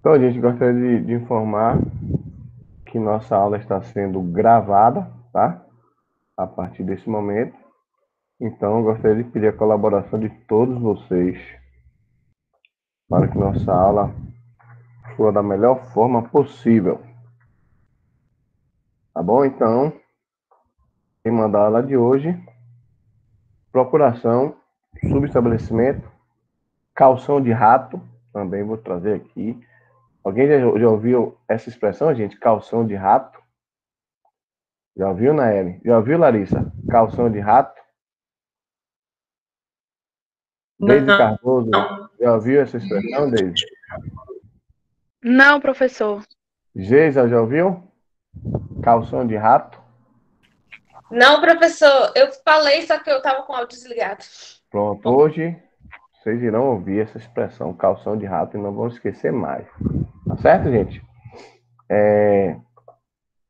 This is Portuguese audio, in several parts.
Então, a gente gostaria de informar que nossa aula está sendo gravada, tá? A partir desse momento. Então, eu gostaria de pedir a colaboração de todos vocês para que nossa aula flua da melhor forma possível. Tá bom? Então, tema da aula de hoje: procuração, subestabelecimento, calção de rato. Também vou trazer aqui. Alguém já ouviu essa expressão, gente? Calção de rato? Já ouviu, Naeli? Já ouviu, Larissa? Calção de rato? Deise Não, Cardoso, já ouviu essa expressão, Deise? Não, professor. Geisa, já ouviu? Calção de rato? não, professor. Eu falei, só que eu estava com o áudio desligado. Pronto, hoje vocês irão ouvir essa expressão, calção de rato, e não vão esquecer mais. Tá certo, gente?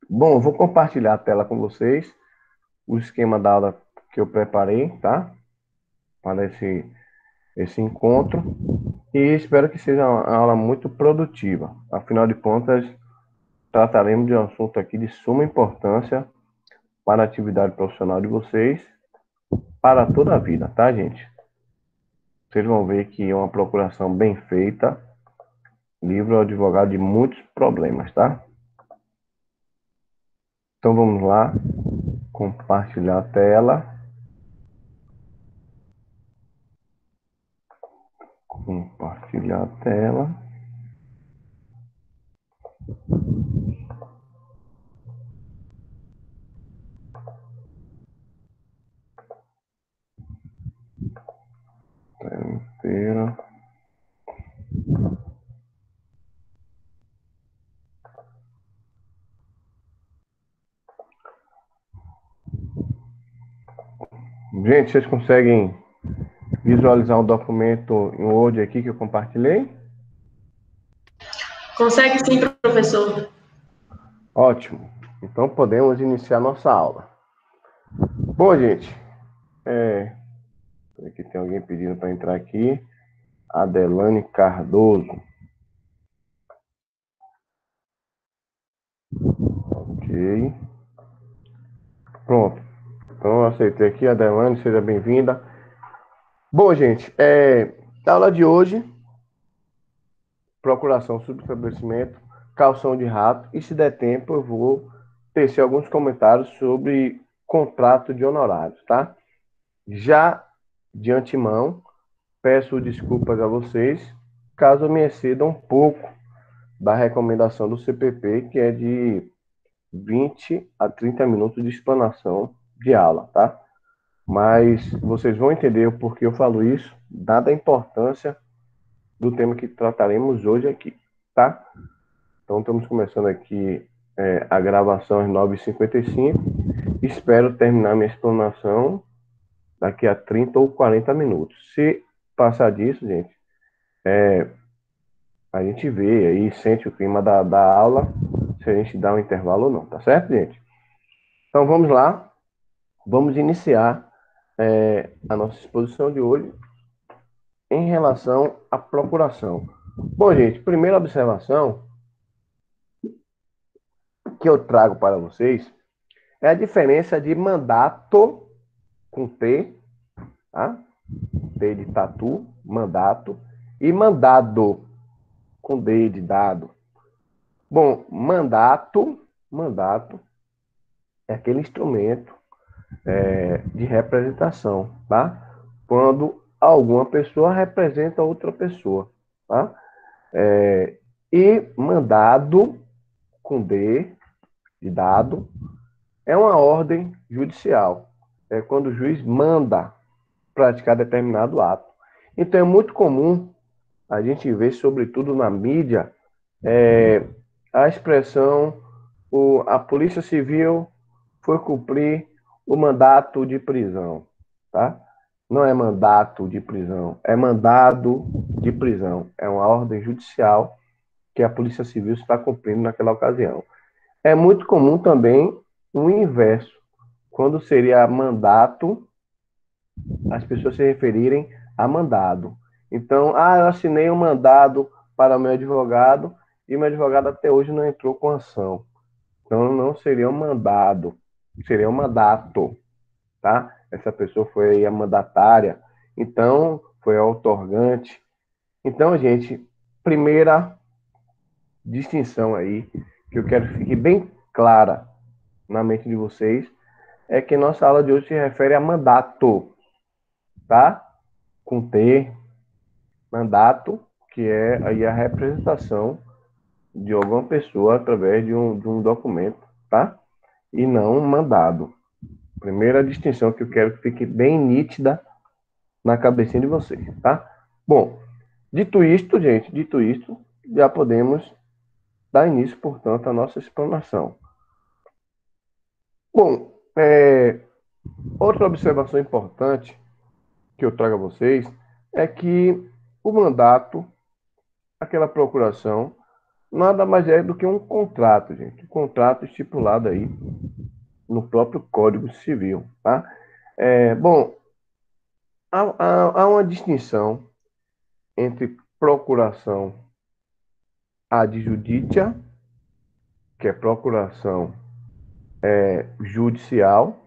Bom, eu vou compartilhar a tela com vocês, o esquema da aula que eu preparei, tá? Para esse encontro. E espero que seja uma aula muito produtiva. Afinal de contas, trataremos de um assunto aqui de suma importância para a atividade profissional de vocês, para toda a vida, tá, gente? Vocês vão ver que é uma procuração bem feita livra o advogado de muitos problemas, tá? Então vamos lá, compartilhar a tela. Compartilhar a tela. Tela inteira. Gente, vocês conseguem visualizar o documento em Word aqui que eu compartilhei? Consegue sim, professor. Ótimo. Então podemos iniciar nossa aula. Bom, gente, aqui tem alguém pedindo para entrar aqui. Adelane Cardoso. Ok. Pronto. Então eu aceitei aqui. Adelane, seja bem-vinda. Bom, gente, a aula de hoje, procuração, subestabelecimento, calção de rato, e se der tempo eu vou tecer alguns comentários sobre contrato de honorários, tá? Já de antemão, peço desculpas a vocês, caso eu me exceda um pouco da recomendação do CPP, que é de 20 a 30 minutos de explanação de aula, tá? Mas vocês vão entender o porquê eu falo isso, dada a importância do tema que trataremos hoje aqui, tá? Então, estamos começando aqui a gravação às 9h55. Espero terminar minha explanação daqui a 30 ou 40 minutos. Se passar disso, gente, a gente vê aí, sente o clima da aula, se a gente dá um intervalo ou não, tá certo, gente? Então, vamos lá. Vamos iniciar a nossa exposição de hoje em relação à procuração. Bom, gente, primeira observação que eu trago para vocês é a diferença de mandato com T, tá? T de tatu, mandato, e mandado com D de dado. Bom, mandato é aquele instrumento de representação, tá? Quando alguma pessoa representa outra pessoa, tá? E mandado com D de dado é uma ordem judicial. É quando o juiz manda praticar determinado ato. Então é muito comum a gente ver, sobretudo na mídia, a expressão a Polícia Civil foi cumprir o mandato de prisão, tá? Não é mandato de prisão, é mandado de prisão. É uma ordem judicial que a Polícia Civil está cumprindo naquela ocasião. É muito comum também o inverso, quando seria mandato, as pessoas se referirem a mandado. Então, eu assinei um mandado para o meu advogado e meu advogado até hoje não entrou com ação. Então não seria um mandado, seria um mandato, tá? Essa pessoa foi aí a mandatária, então foi a outorgante. Então, gente, primeira distinção aí que eu quero que fique bem clara na mente de vocês é que nossa aula de hoje se refere a mandato, tá? Com T, mandato, que é aí a representação de alguma pessoa através de um documento, tá? E não mandado. Primeira distinção que eu quero que fique bem nítida na cabecinha de vocês, tá? Bom, dito isto, gente, dito isto, já podemos dar início, portanto, à nossa explanação. Bom, outra observação importante que eu trago a vocês é que o mandato, aquela procuração, nada mais é do que um contrato, gente. Um contrato estipulado aí no próprio Código Civil, tá? Bom, há uma distinção entre procuração ad judicia, que é procuração judicial,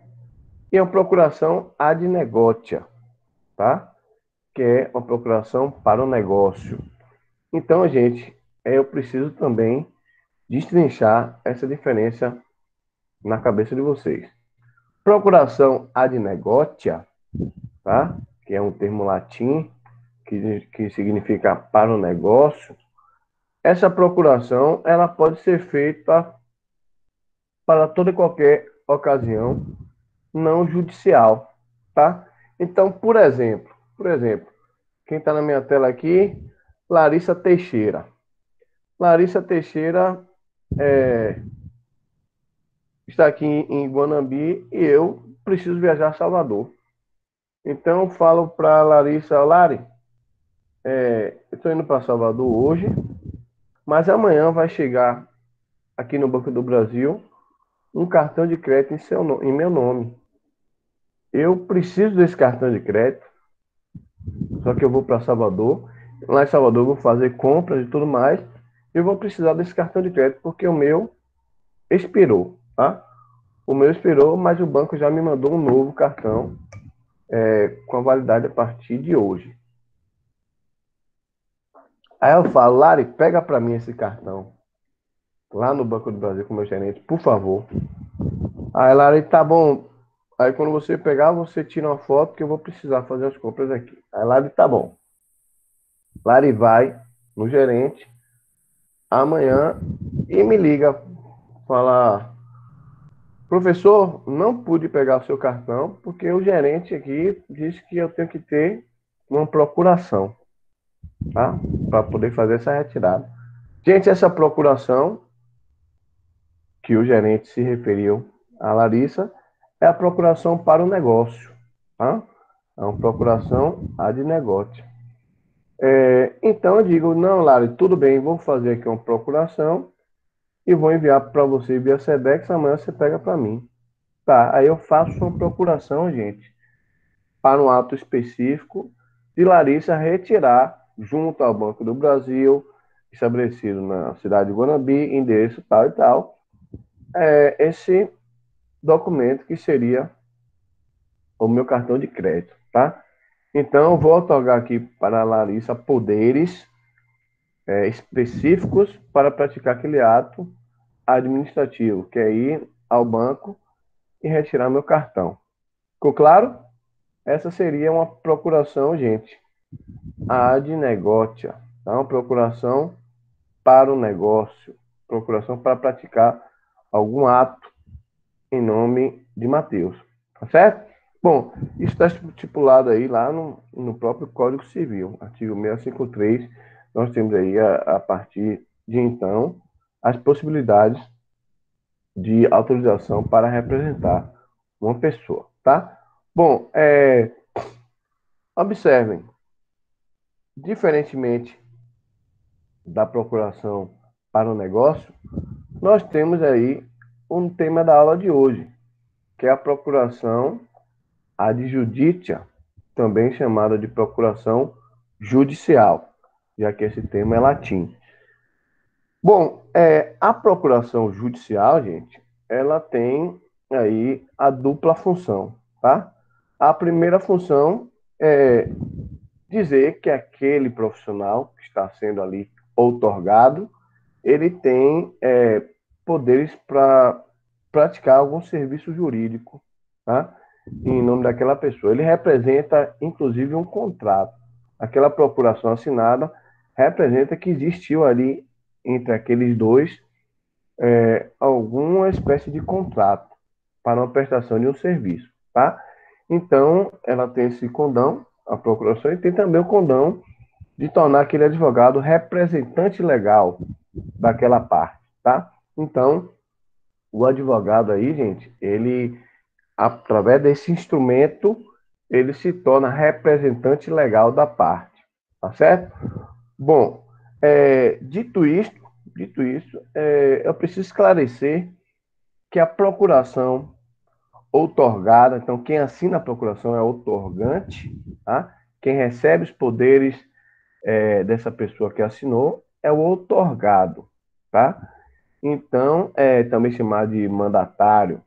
e a procuração ad negotia, tá? Que é uma procuração para o negócio. Então, gente, eu preciso também destrinchar essa diferença na cabeça de vocês. Procuração ad negotia, tá? Que é um termo latim que significa para o negócio. Essa procuração ela pode ser feita para toda e qualquer ocasião não judicial, tá? Então, por exemplo, quem está na minha tela aqui, Larissa Teixeira. Larissa Teixeira está aqui em Guanambi e eu preciso viajar a Salvador. Então, eu falo para Larissa, Lari, eu estou indo para Salvador hoje, mas amanhã vai chegar aqui no Banco do Brasil um cartão de crédito em meu nome. Eu preciso desse cartão de crédito, só que eu vou para Salvador. Lá em Salvador eu vou fazer compras e tudo mais. Eu vou precisar desse cartão de crédito porque o meu expirou, tá? O meu expirou, mas o banco já me mandou um novo cartão com a validade a partir de hoje. Aí eu falo, Lari, pega para mim esse cartão lá no Banco do Brasil com o meu gerente, por favor. Aí, Lari, tá bom. Aí quando você pegar, você tira uma foto que eu vou precisar fazer as compras aqui. Aí, Lari, tá bom. Lari vai no gerente amanhã e me liga, fala, professor, não pude pegar o seu cartão porque o gerente aqui disse que eu tenho que ter uma procuração, tá? Para poder fazer essa retirada. Gente, essa procuração que o gerente se referiu a Larissa é a procuração para o negócio, tá? É uma procuração ad negócio. Então eu digo, não, Lari, tudo bem, vou fazer aqui uma procuração e vou enviar para você via Sedex, amanhã você pega para mim. Tá, aí eu faço uma procuração, gente, para um ato específico de Larissa retirar junto ao Banco do Brasil, estabelecido na cidade de Guanambi, endereço tal e tal, esse documento que seria o meu cartão de crédito, tá? Então, eu vou otorgar aqui para a Larissa poderes específicos para praticar aquele ato administrativo, que é ir ao banco e retirar meu cartão. Ficou claro? Essa seria uma procuração, gente, ad negotia, tá? Uma procuração para o negócio, procuração para praticar algum ato em nome de Mateus, tá certo? Bom, isso está estipulado aí lá no próprio Código Civil, artigo 653. Nós temos aí, a partir de então, as possibilidades de autorização para representar uma pessoa, tá? Bom, observem, diferentemente da procuração para o negócio, nós temos aí um tema da aula de hoje, que é a procuração ad judicia, também chamada de procuração judicial, já que esse termo é latim. Bom, a procuração judicial, gente, ela tem aí a dupla função, tá? A primeira função é dizer que aquele profissional que está sendo ali outorgado, ele tem poderes para praticar algum serviço jurídico, tá? Em nome daquela pessoa. Ele representa, inclusive, um contrato. Aquela procuração assinada representa que existiu ali entre aqueles dois alguma espécie de contrato para uma prestação de um serviço, tá? Então, ela tem esse condão, a procuração, e tem também o condão de tornar aquele advogado representante legal daquela parte, tá? Então, o advogado aí, gente, ele, através desse instrumento, ele se torna representante legal da parte, tá certo? Bom, dito isso, eu preciso esclarecer que a procuração outorgada, então quem assina a procuração é o outorgante, tá? Quem recebe os poderes dessa pessoa que assinou é o outorgado, tá? Então, é também chamado de mandatário,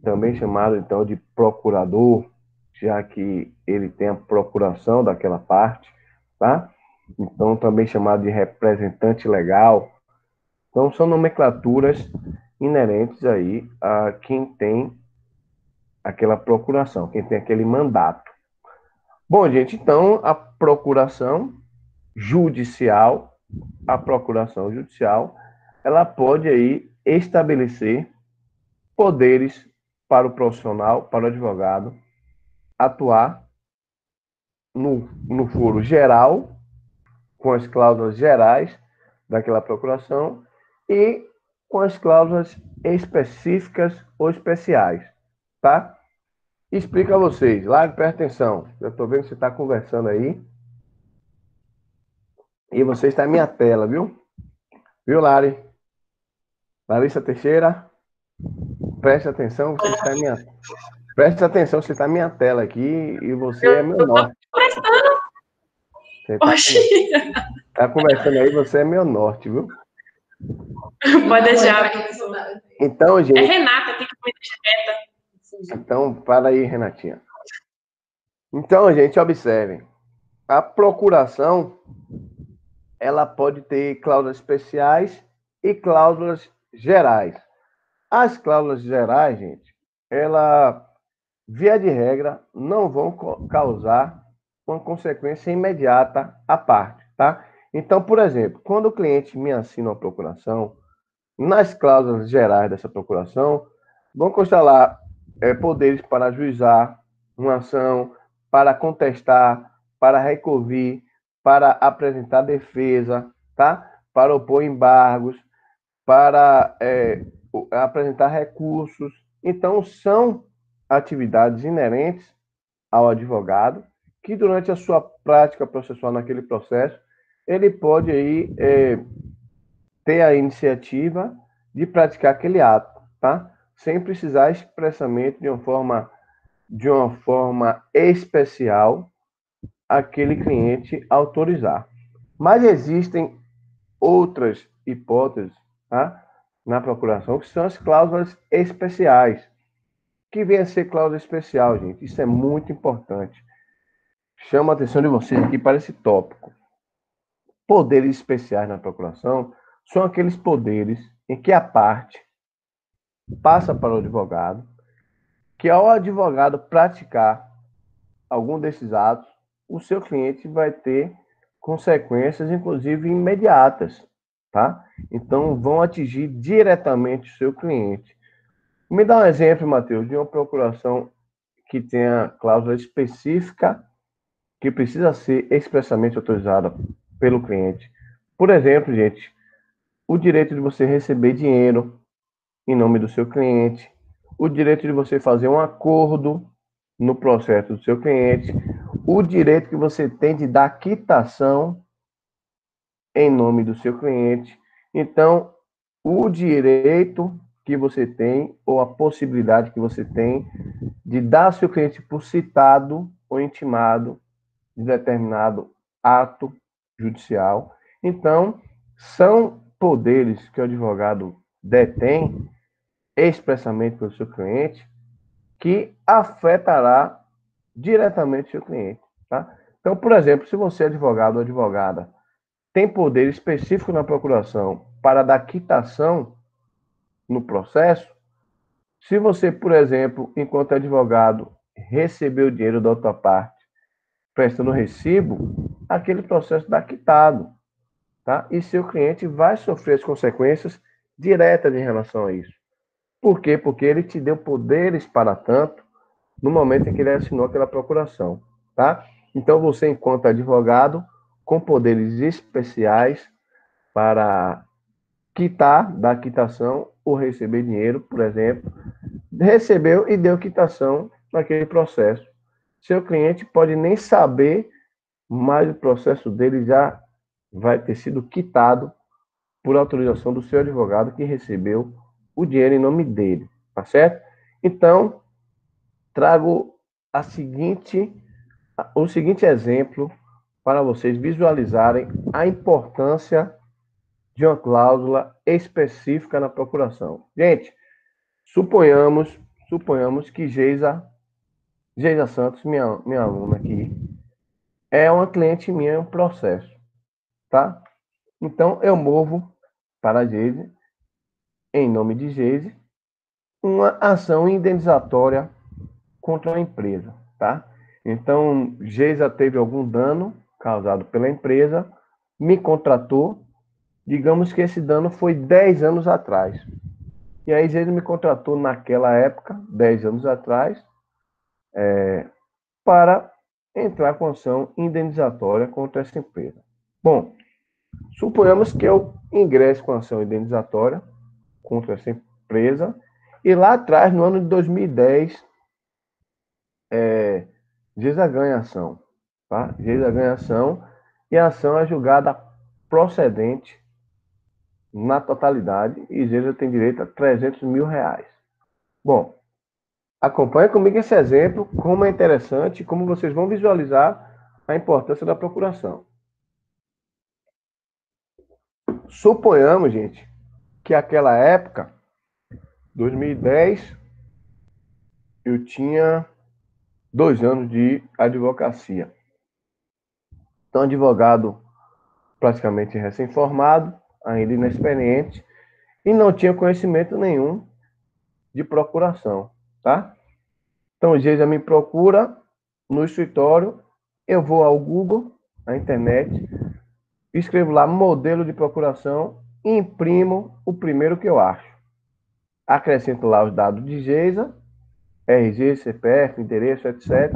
também chamado então de procurador, já que ele tem a procuração daquela parte, tá? Então, também chamado de representante legal. Então, são nomenclaturas inerentes aí a quem tem aquela procuração, quem tem aquele mandato. Bom, gente, então a judicial, procuração judicial, ela pode aí estabelecer poderes para o profissional, para o advogado, atuar no foro geral, com as cláusulas gerais daquela procuração e com as cláusulas específicas ou especiais, tá? Explica a vocês, Lari, presta atenção. Eu estou vendo que você está conversando aí. E você está em minha tela, viu? Viu, Lari? Larissa Teixeira, preste atenção, você está em minha. Preste atenção, você está em minha tela aqui e você é meu Eu tô norte. prestando. Você Oxi. tá conversando aí, você é meu norte, viu? Pode deixar. Então, É gente. Renata, tem que me deixar quieta. Então, para aí, Renatinha. Então, gente, observem. A procuração, ela pode ter cláusulas especiais e cláusulas gerais. As cláusulas gerais, gente, ela, via de regra, não vão causar uma consequência imediata à parte, tá? Então, por exemplo, quando o cliente me assina uma procuração, nas cláusulas gerais dessa procuração, vão constar lá poderes para ajuizar uma ação, para contestar, para recorrer, para apresentar defesa, tá? Para opor embargos, para apresentar recursos. Então, são atividades inerentes ao advogado que, durante a sua prática processual naquele processo, ele pode aí ter a iniciativa de praticar aquele ato, tá? Sem precisar expressamente de uma forma especial aquele cliente autorizar. Mas existem outras hipóteses, tá? Na procuração, que são as cláusulas especiais. Que vem a ser cláusula especial, gente? Isso é muito importante. Chama a atenção de vocês aqui para esse tópico. Poderes especiais na procuração são aqueles poderes em que a parte passa para o advogado, que ao advogado praticar algum desses atos, o seu cliente vai ter consequências, inclusive imediatas, tá? Então, vão atingir diretamente o seu cliente. Me dá um exemplo, Matheus, de uma procuração que tenha cláusula específica que precisa ser expressamente autorizada pelo cliente. Por exemplo, gente, o direito de você receber dinheiro em nome do seu cliente, o direito de você fazer um acordo no processo do seu cliente, o direito que você tem de dar quitação em nome do seu cliente. Então, o direito que você tem, ou a possibilidade que você tem, de dar ao seu cliente por citado ou intimado de determinado ato judicial. Então, são poderes que o advogado detém expressamente pelo seu cliente que afetará diretamente o seu cliente, tá? Então, por exemplo, se você é advogado ou advogada, tem poder específico na procuração para dar quitação no processo, se você, por exemplo, enquanto advogado, recebeu o dinheiro da outra parte prestando recibo, aquele processo dá quitado, tá? E seu cliente vai sofrer as consequências diretas em relação a isso. Por quê? Porque ele te deu poderes para tanto no momento em que ele assinou aquela procuração, tá? Então, você, enquanto advogado, com poderes especiais para quitar da quitação ou receber dinheiro, por exemplo, recebeu e deu quitação naquele processo. Seu cliente pode nem saber, mas o processo dele já vai ter sido quitado por autorização do seu advogado que recebeu o dinheiro em nome dele, tá certo? Então, trago o seguinte exemplo para vocês visualizarem a importância de uma cláusula específica na procuração. Gente, suponhamos que Geisa Santos, minha aluna aqui, é uma cliente minha em um processo, tá? Então, eu movo para a Geise, em nome de Geise, uma ação indenizatória contra a empresa, tá? Então, Geisa teve algum dano causado pela empresa, me contratou, digamos que esse dano foi 10 anos atrás. E aí, Geisa me contratou naquela época, 10 anos atrás, para entrar com ação indenizatória contra essa empresa. Bom, suponhamos que eu ingresse com ação indenizatória contra essa empresa e lá atrás, no ano de 2010, Geisa ganha ação, tá? Geisa ganha ação e a ação é julgada procedente na totalidade e Geisa tem direito a R$300 mil. Bom, acompanhe comigo esse exemplo, como é interessante, como vocês vão visualizar a importância da procuração. Suponhamos, gente, que aquela época, 2010, eu tinha 2 anos de advocacia. Então, advogado praticamente recém-formado, ainda inexperiente, e não tinha conhecimento nenhum de procuração, tá? Então, o Geisa me procura no escritório, eu vou ao Google, na internet, escrevo lá modelo de procuração e imprimo o primeiro que eu acho. Acrescento lá os dados de Geisa, RG, CPF, endereço, etc.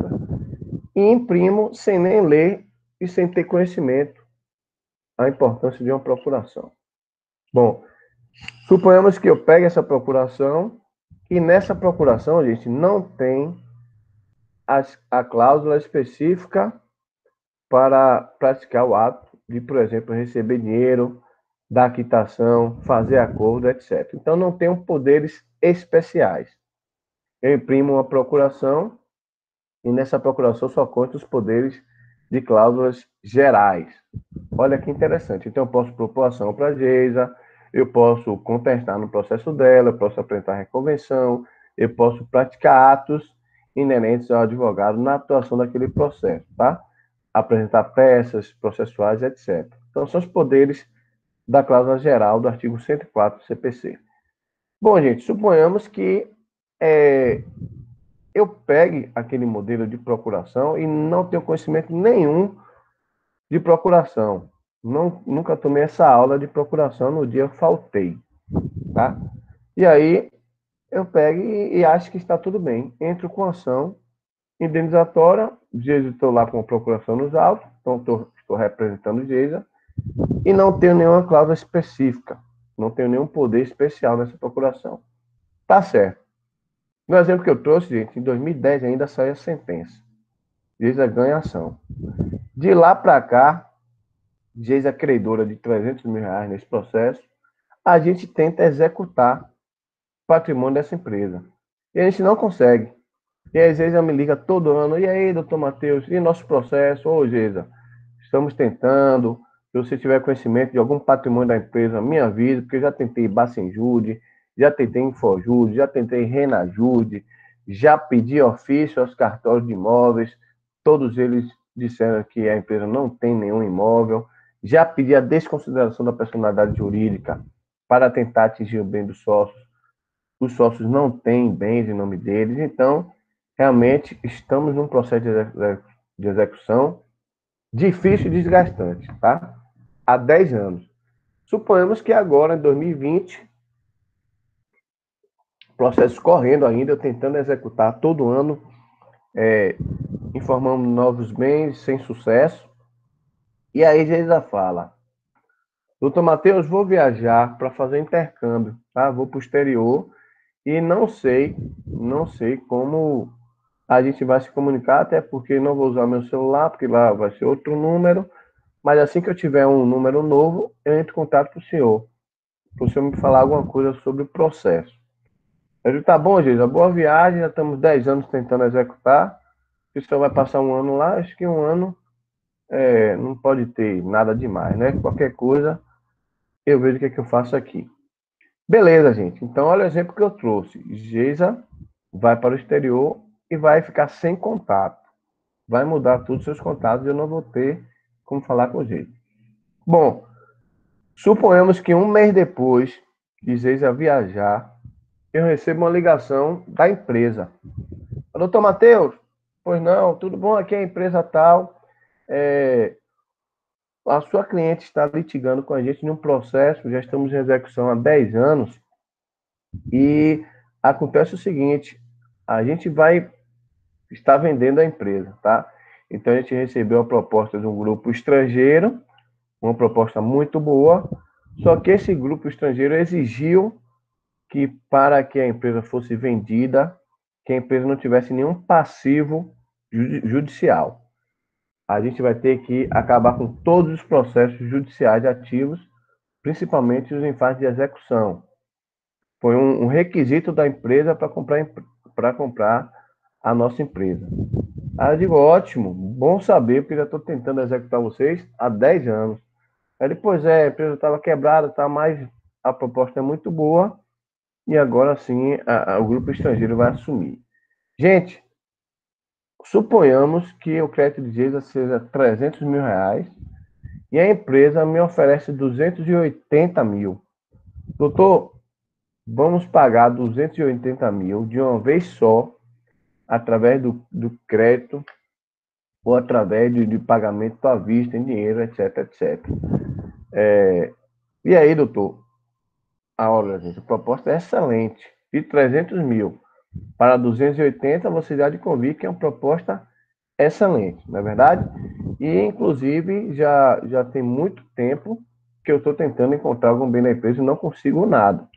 E imprimo sem nem ler e sem ter conhecimento a importância de uma procuração. Bom, suponhamos que eu pegue essa procuração e nessa procuração, gente, não tem a cláusula específica para praticar o ato de, por exemplo, receber dinheiro, dar quitação, fazer acordo, etc. Então, não tem poderes especiais. Eu imprimo uma procuração e nessa procuração só consta os poderes de cláusulas gerais. Olha que interessante. Então, eu posso propor ação para a Geisa, eu posso contestar no processo dela, eu posso apresentar reconvenção, eu posso praticar atos inerentes ao advogado na atuação daquele processo, tá? Apresentar peças processuais, etc. Então, são os poderes da cláusula geral do artigo 104 do CPC. Bom, gente, suponhamos que eu pegue aquele modelo de procuração e não tenho conhecimento nenhum de procuração. Nunca tomei essa aula de procuração, no dia eu faltei, tá? E aí, eu pego e acho que está tudo bem. Entro com ação indenizatória, Geisa estou lá com a procuração nos autos, então estou representando Geisa, e não tenho nenhuma cláusula específica, não tenho nenhum poder especial nessa procuração. Tá certo. No exemplo que eu trouxe, gente, em 2010 ainda saiu a sentença. Geisa ganha ação. De lá para cá, Geisa credora de R$300 mil nesse processo, a gente tenta executar o patrimônio dessa empresa. E a gente não consegue. E aí, Geisa me liga todo ano, e aí, doutor Matheus, e nosso processo? Ô, Geisa, estamos tentando, Se você tiver conhecimento de algum patrimônio da empresa, me avise, porque eu já tentei Bacenjude, já tentei Infojude, já tentei Renajude, já pedi ofício aos cartórios de imóveis, todos eles disseram que a empresa não tem nenhum imóvel, já pedi a desconsideração da personalidade jurídica para tentar atingir o bem dos sócios. Os sócios não têm bens em nome deles, então, realmente, estamos num processo de execução difícil e desgastante, tá? Há 10 anos. Suponhamos que agora, em 2020, processos correndo ainda, eu tentando executar todo ano, informando novos bens, sem sucesso. E aí, Geisa fala, doutor Matheus, vou viajar para fazer intercâmbio, tá? Vou para o exterior e não sei como a gente vai se comunicar, até porque não vou usar meu celular, porque lá vai ser outro número, mas assim que eu tiver um número novo, eu entro em contato com o senhor, para o senhor me falar alguma coisa sobre o processo. Eu digo, tá bom, Geisa, boa viagem, já estamos 10 anos tentando executar, o senhor vai passar um ano lá, acho que um ano não pode ter nada demais, né? Qualquer coisa, eu vejo o que é que eu faço aqui. Beleza, gente. Então, olha o exemplo que eu trouxe. Geisa vai para o exterior e vai ficar sem contato. Vai mudar todos os seus contatos e eu não vou ter como falar com Geisa. Bom, suponhamos que um mês depois de Geisa viajar, eu recebo uma ligação da empresa. Doutor Matheus, pois não, tudo bom? Aqui é a empresa tal. A sua cliente está litigando com a gente num processo, já estamos em execução há 10 anos, e acontece o seguinte, a gente vai estar vendendo a empresa, tá? Então, a gente recebeu a proposta de um grupo estrangeiro, uma proposta muito boa, só que esse grupo estrangeiro exigiu que, para que a empresa fosse vendida, que a empresa não tivesse nenhum passivo judicial. A gente vai ter que acabar com todos os processos judiciais ativos, principalmente os em fase de execução. Foi um requisito da empresa para comprar a nossa empresa. Aí eu digo, ótimo, bom saber, porque já estou tentando executar vocês há 10 anos. Aí ele, pois é, a empresa estava quebrada, tá, mas a proposta é muito boa e agora sim o grupo estrangeiro vai assumir. Gente, suponhamos que o crédito de Geisa seja 300 mil reais e a empresa me oferece 280 mil. Doutor, vamos pagar 280 mil de uma vez só, através do crédito ou através de pagamento à vista, em dinheiro, etc, etc. E aí, doutor? Olha, gente, a proposta é excelente. De 300 mil para 280, você já de convir que é uma proposta excelente, não é verdade? E, inclusive, já tem muito tempo que eu estou tentando encontrar algum bem na empresa e não consigo nada.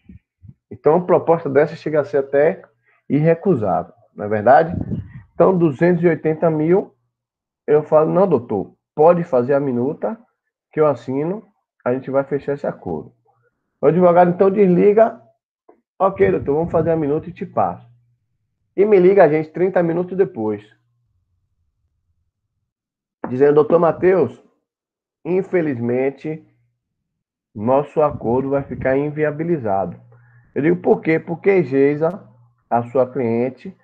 Então, a proposta dessa chega a ser até irrecusável, não é verdade? Então, 280 mil, eu falo, não, doutor, pode fazer a minuta que eu assino, a gente vai fechar esse acordo. O advogado, então, desliga, ok, doutor, vamos fazer a minuta e te passo. E me liga a gente 30 minutos depois, dizendo, doutor Matheus, infelizmente, nosso acordo vai ficar inviabilizado. Eu digo, por quê? Porque Geisa, a sua cliente,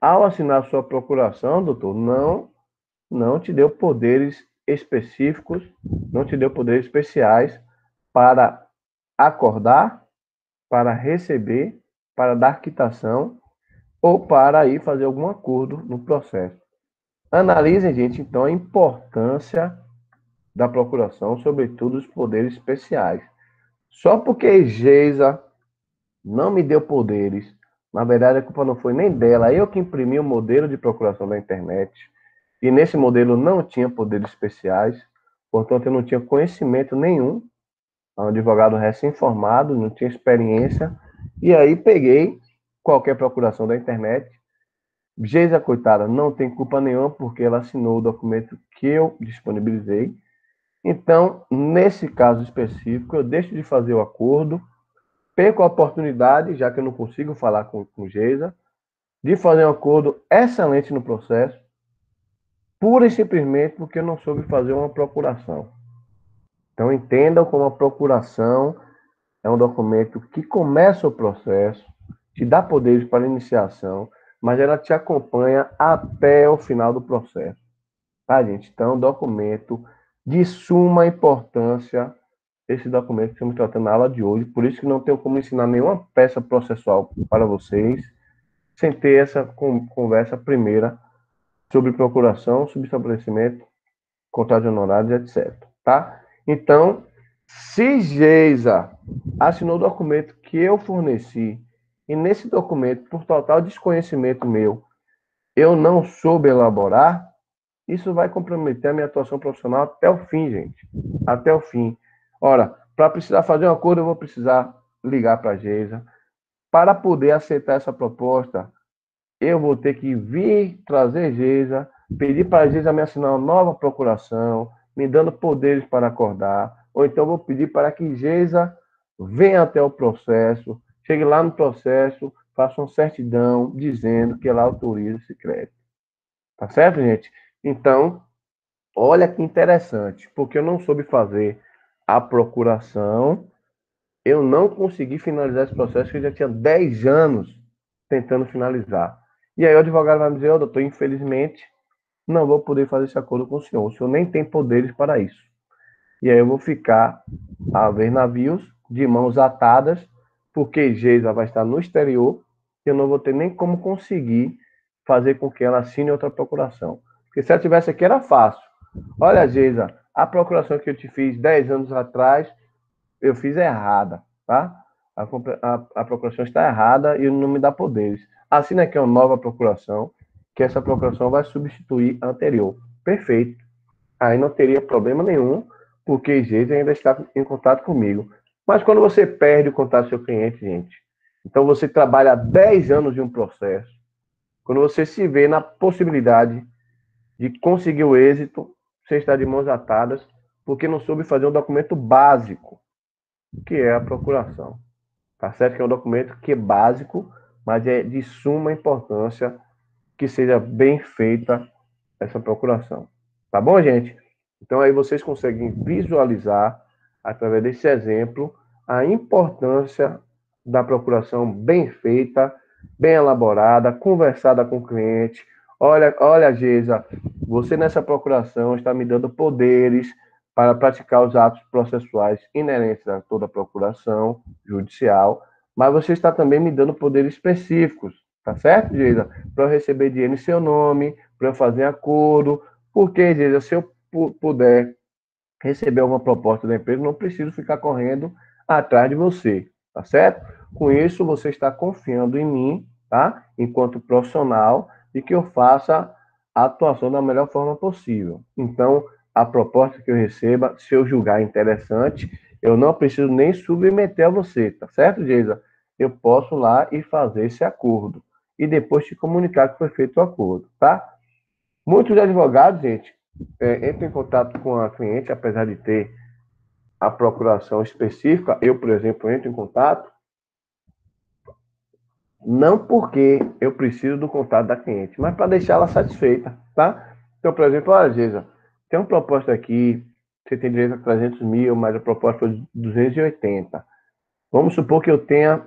ao assinar sua procuração, doutor, não te deu poderes específicos, não te deu poderes especiais para acordar, para receber, para dar quitação ou para ir fazer algum acordo no processo. Analisem, gente, então, a importância da procuração, sobretudo os poderes especiais. Só porque Geisa não me deu poderes, na verdade a culpa não foi nem dela, eu que imprimi o modelo de procuração da internet, e nesse modelo não tinha poderes especiais, portanto eu não tinha conhecimento nenhum, um advogado recém-formado, não tinha experiência, e aí peguei qualquer procuração da internet. Geisa, coitada, não tem culpa nenhuma, porque ela assinou o documento que eu disponibilizei. Então, nesse caso específico, eu deixo de fazer o acordo, perco a oportunidade, já que eu não consigo falar com Geisa, de fazer um acordo excelente no processo, pura e simplesmente porque eu não soube fazer uma procuração. Então, entendam como a procuração é um documento que começa o processo, te dá poderes para iniciação, mas ela te acompanha até o final do processo. Tá, gente? Então, é um documento de suma importância, esse documento que estamos tratando na aula de hoje, por isso que não tenho como ensinar nenhuma peça processual para vocês, sem ter essa conversa primeira sobre procuração, subestabelecimento, contrato de honorários, etc. Tá? Então, se Geisa assinou o documento que eu forneci, e nesse documento, por total desconhecimento meu, eu não soube elaborar, isso vai comprometer a minha atuação profissional até o fim, gente. Até o fim. Ora, para precisar fazer um acordo, eu vou precisar ligar para a Geisa. Para poder aceitar essa proposta, eu vou ter que vir trazer Geisa, pedir para a Geisa me assinar uma nova procuração, me dando poderes para acordar, ou então vou pedir para que Geisa venha até o processo, chegue lá no processo, faça uma certidão dizendo que ela autoriza esse crédito. Tá certo, gente? Então, olha que interessante, porque eu não soube fazer a procuração, eu não consegui finalizar esse processo, que eu já tinha 10 anos tentando finalizar. E aí o advogado vai me dizer, doutor, infelizmente, não vou poder fazer esse acordo com o senhor nem tem poderes para isso. E aí eu vou ficar a ver navios de mãos atadas, porque Geisa vai estar no exterior, e eu não vou ter nem como conseguir fazer com que ela assine outra procuração. Porque se ela estivesse aqui era fácil. Olha, Geisa, a procuração que eu te fiz 10 anos atrás, eu fiz errada, tá? A procuração está errada e não me dá poderes. Assina aqui uma nova procuração, que essa procuração vai substituir a anterior. Perfeito. Aí não teria problema nenhum, porque Geisa ainda está em contato comigo. Mas quando você perde o contato do seu cliente, gente, então você trabalha 10 anos de um processo, quando você se vê na possibilidade de conseguir o êxito, você está de mãos atadas, porque não soube fazer um documento básico, que é a procuração. Tá certo que é um documento que é básico, mas é de suma importância que seja bem feita essa procuração. Tá bom, gente? Então aí vocês conseguem visualizar, através desse exemplo, a importância da procuração bem feita, bem elaborada, conversada com o cliente. Olha, Geisa, você nessa procuração está me dando poderes para praticar os atos processuais inerentes a toda procuração judicial, mas você está também me dando poderes específicos, tá certo, Geisa? Para eu receber dinheiro em seu nome, para eu fazer acordo, porque, Geisa, se eu puder receber alguma proposta da empresa, não preciso ficar correndo atrás de você, tá certo? Com isso, você está confiando em mim, tá? Enquanto profissional, e que eu faça a atuação da melhor forma possível. Então, a proposta que eu receba, se eu julgar interessante, eu não preciso nem submeter a você, tá certo, Geisa? Eu posso lá e fazer esse acordo. E depois te comunicar que foi feito o acordo, tá? Muitos advogados, gente, entram em contato com a cliente, apesar de ter a procuração específica. Eu, por exemplo, entro em contato, não porque eu preciso do contato da cliente, mas para deixá-la satisfeita, tá? Então, por exemplo, olha, Geisa, tem uma proposta aqui, você tem direito a 300 mil, mas a proposta foi de 280. Vamos supor que eu tenha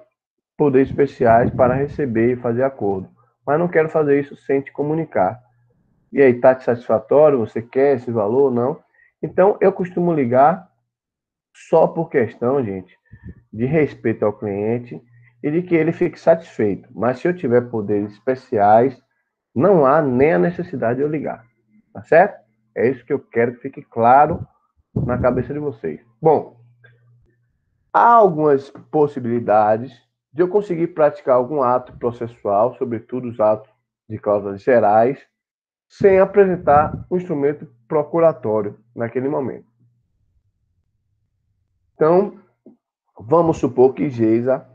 poderes especiais para receber e fazer acordo, mas não quero fazer isso sem te comunicar. E aí, está satisfatório? Você quer esse valor ou não? Então, eu costumo ligar só por questão, gente, de respeito ao cliente e de que ele fique satisfeito. Mas se eu tiver poderes especiais, não há nem a necessidade de eu ligar. Tá certo? É isso que eu quero que fique claro na cabeça de vocês. Bom, há algumas possibilidades de eu conseguir praticar algum ato processual, sobretudo os atos de cláusulas gerais, sem apresentar um instrumento procuratório naquele momento. Então, vamos supor que Geisa,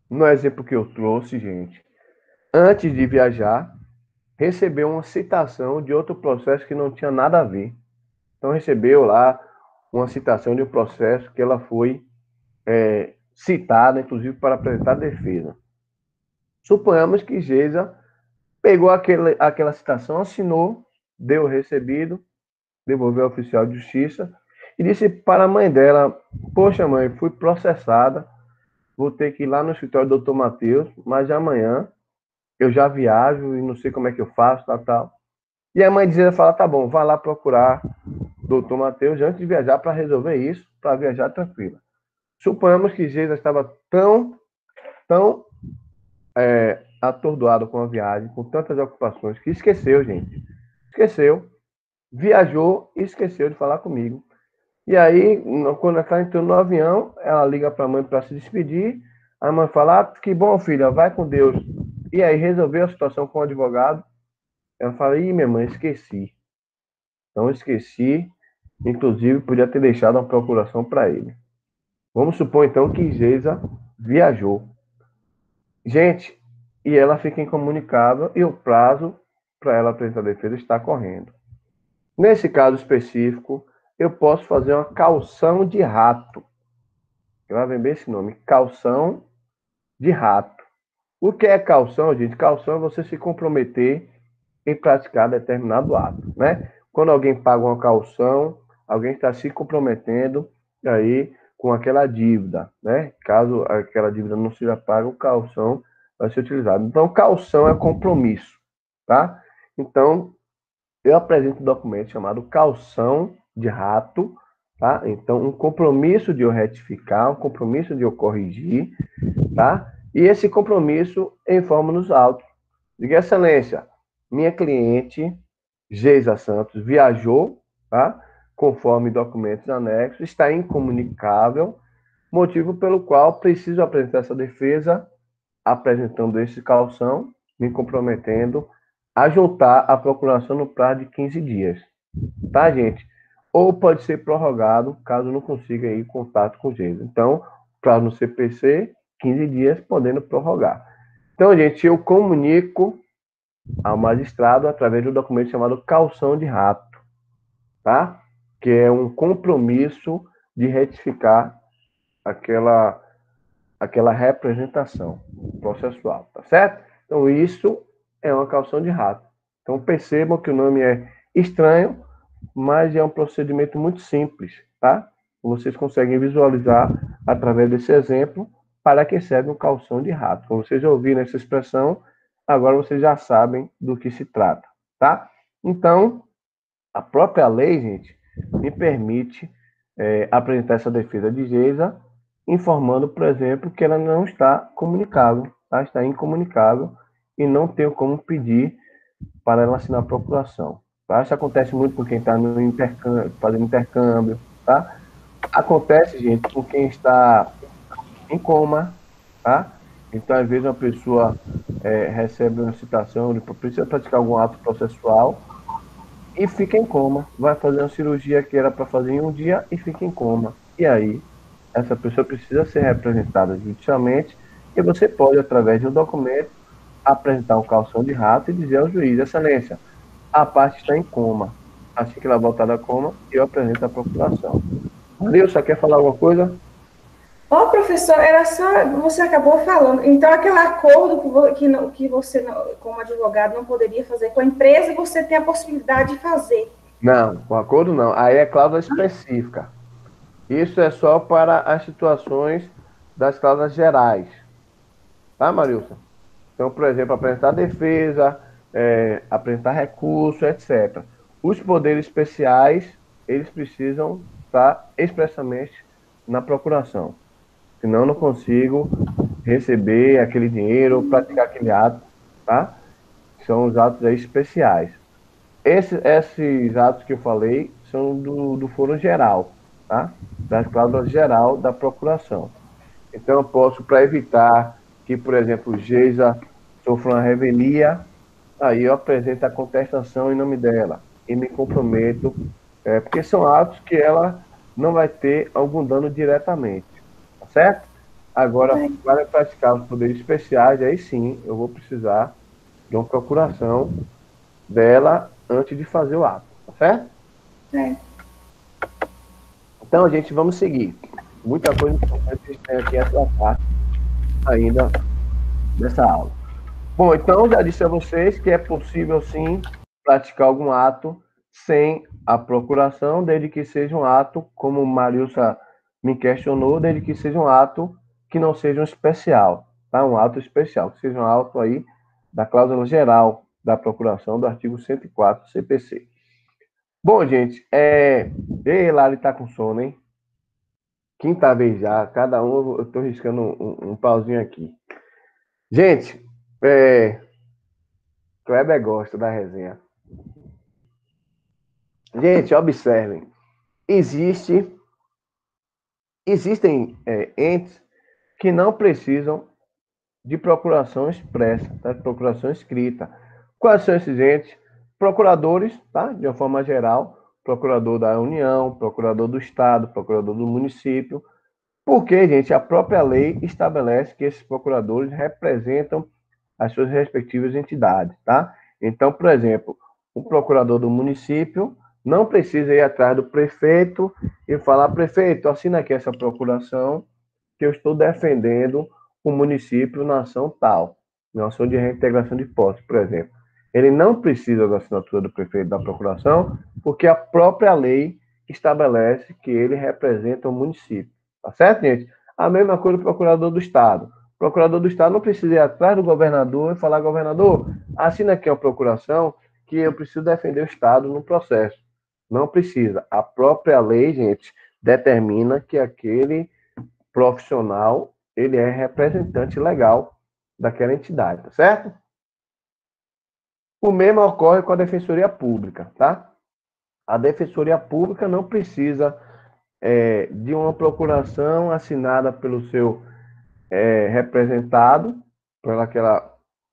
no exemplo que eu trouxe, gente, antes de viajar, recebeu uma citação de outro processo que não tinha nada a ver. Então, recebeu lá uma citação de um processo que ela foi citada, inclusive, para apresentar defesa. Suponhamos que Geisa pegou aquela citação, assinou, deu o recebido, devolveu ao oficial de justiça e disse para a mãe dela: poxa, mãe, fui processada, vou ter que ir lá no escritório do Dr. Matheus, mas amanhã eu já viajo e não sei como é que eu faço, tal. E a mãe dizia, fala, tá bom, vai lá procurar o Dr. Matheus antes de viajar para resolver isso, para viajar tranquila. Suponhamos que Geisa estava tão atordoado com a viagem, com tantas ocupações, que esqueceu, gente. Esqueceu. Viajou e esqueceu de falar comigo. E aí, quando ela está entrando no avião, ela liga para a mãe para se despedir. A mãe fala, que bom, filha, vai com Deus. E aí, resolveu a situação com o advogado. Ela fala, minha mãe, esqueci. Então, esqueci. Inclusive, podia ter deixado uma procuração para ele. Vamos supor, então, que Geisa viajou. Gente, e ela fica incomunicável e o prazo para ela apresentar a defesa está correndo. Nesse caso específico, eu posso fazer uma caução de rato. Gravem bem esse nome, caução de rato. O que é caução, gente? Caução é você se comprometer em praticar determinado ato, né? Quando alguém paga uma caução, alguém está se comprometendo aí com aquela dívida, né? Caso aquela dívida não seja paga, o caução vai ser utilizado. Então, caução é compromisso, tá? Então, eu apresento um documento chamado caução de rato, tá? Então, um compromisso de eu retificar, um compromisso de eu corrigir, tá? E esse compromisso em forma nos autos. Diga, excelência, minha cliente, Geisa Santos, viajou, tá? Conforme documentos anexos, está incomunicável, motivo pelo qual preciso apresentar essa defesa, apresentando esse caução, me comprometendo a juntar a procuração no prazo de 15 dias. Tá, gente? Ou pode ser prorrogado, caso não consiga ir em contato com o Geisa. Então, prazo no CPC, 15 dias, podendo prorrogar. Então, gente, eu comunico ao magistrado através do documento chamado caução de rato, tá? Que é um compromisso de retificar aquela representação processual, tá certo? Então, isso é uma caução de rato. Então, percebam que o nome é estranho, mas é um procedimento muito simples, tá? Vocês conseguem visualizar através desse exemplo para que serve uma caução de rato. Como vocês já ouviram essa expressão, agora vocês já sabem do que se trata, tá? Então, a própria lei, gente, me permite apresentar essa defesa de Geisa, informando, por exemplo, que ela não está comunicável, tá? Está incomunicável e não tenho como pedir para ela assinar a procuração. Tá? Isso acontece muito com quem está no intercâmbio, fazendo intercâmbio, tá? Acontece, gente, com quem está em coma, tá? Então, às vezes, uma pessoa recebe uma citação de precisa praticar algum ato processual e fica em coma. Vai fazer uma cirurgia que era para fazer em um dia e fica em coma. E aí, essa pessoa precisa ser representada judicialmente e você pode, através de um documento, apresentar um caução de rato e dizer ao juiz, excelência, a parte está em coma. Assim que ela voltar da coma, eu apresento a procuração. Nilson, quer falar alguma coisa? Professor, era só, você acabou falando, então aquele acordo que você, como advogado, não poderia fazer com a empresa, você tem a possibilidade de fazer. Não, com acordo não. Aí é cláusula específica. Isso é só para as situações das cláusulas gerais. Tá, Marilson? Então, por exemplo, apresentar defesa, apresentar recurso, etc. Os poderes especiais, eles precisam estar expressamente na procuração. Senão, eu não consigo receber aquele dinheiro ou praticar aquele ato, tá? São os atos aí especiais. Esses atos que eu falei são do foro geral, tá? Das cláusulas geral da procuração. Então, eu posso, para evitar que, por exemplo, o Geisa sofra uma revelia, aí eu apresento a contestação em nome dela e me comprometo, porque são atos que ela não vai ter algum dano diretamente, tá certo? Agora, para praticar os poderes especiais, aí sim, eu vou precisar de uma procuração dela antes de fazer o ato, tá certo? Então, gente, vamos seguir. Muita coisa importante que a gente tem aqui a tratar ainda nessa aula. Bom, então, já disse a vocês que é possível, sim, praticar algum ato sem a procuração, desde que seja um ato, como Marilsa me questionou, desde que seja um ato que não seja um especial, tá? Um ato especial, que seja um ato aí da cláusula geral da procuração do artigo 104 CPC. Bom, gente, Ei, Lari tá com sono, hein? Quinta vez já, cada um, eu tô riscando um pauzinho aqui. Gente, Kleber gosta da resenha. Gente, observem. Existem entes que não precisam de procuração expressa, tá? De procuração escrita. Quais são esses entes? Procuradores, tá? De uma forma geral, procurador da União, procurador do Estado, procurador do município. Porque, gente, a própria lei estabelece que esses procuradores representam as suas respectivas entidades, tá? Então, por exemplo, o procurador do município não precisa ir atrás do prefeito e falar: prefeito, assina aqui essa procuração que eu estou defendendo o município na ação tal, na ação de reintegração de posse, por exemplo. Ele não precisa da assinatura do prefeito da procuração, porque a própria lei estabelece que ele representa o município. Tá certo, gente? A mesma coisa do procurador do Estado. O procurador do Estado não precisa ir atrás do governador e falar: governador, assina aqui a procuração que eu preciso defender o Estado no processo. Não precisa. A própria lei, gente, determina que aquele profissional, ele é representante legal daquela entidade, tá certo? O mesmo ocorre com a Defensoria Pública, tá? A Defensoria Pública não precisa de uma procuração assinada pelo seu representado, pela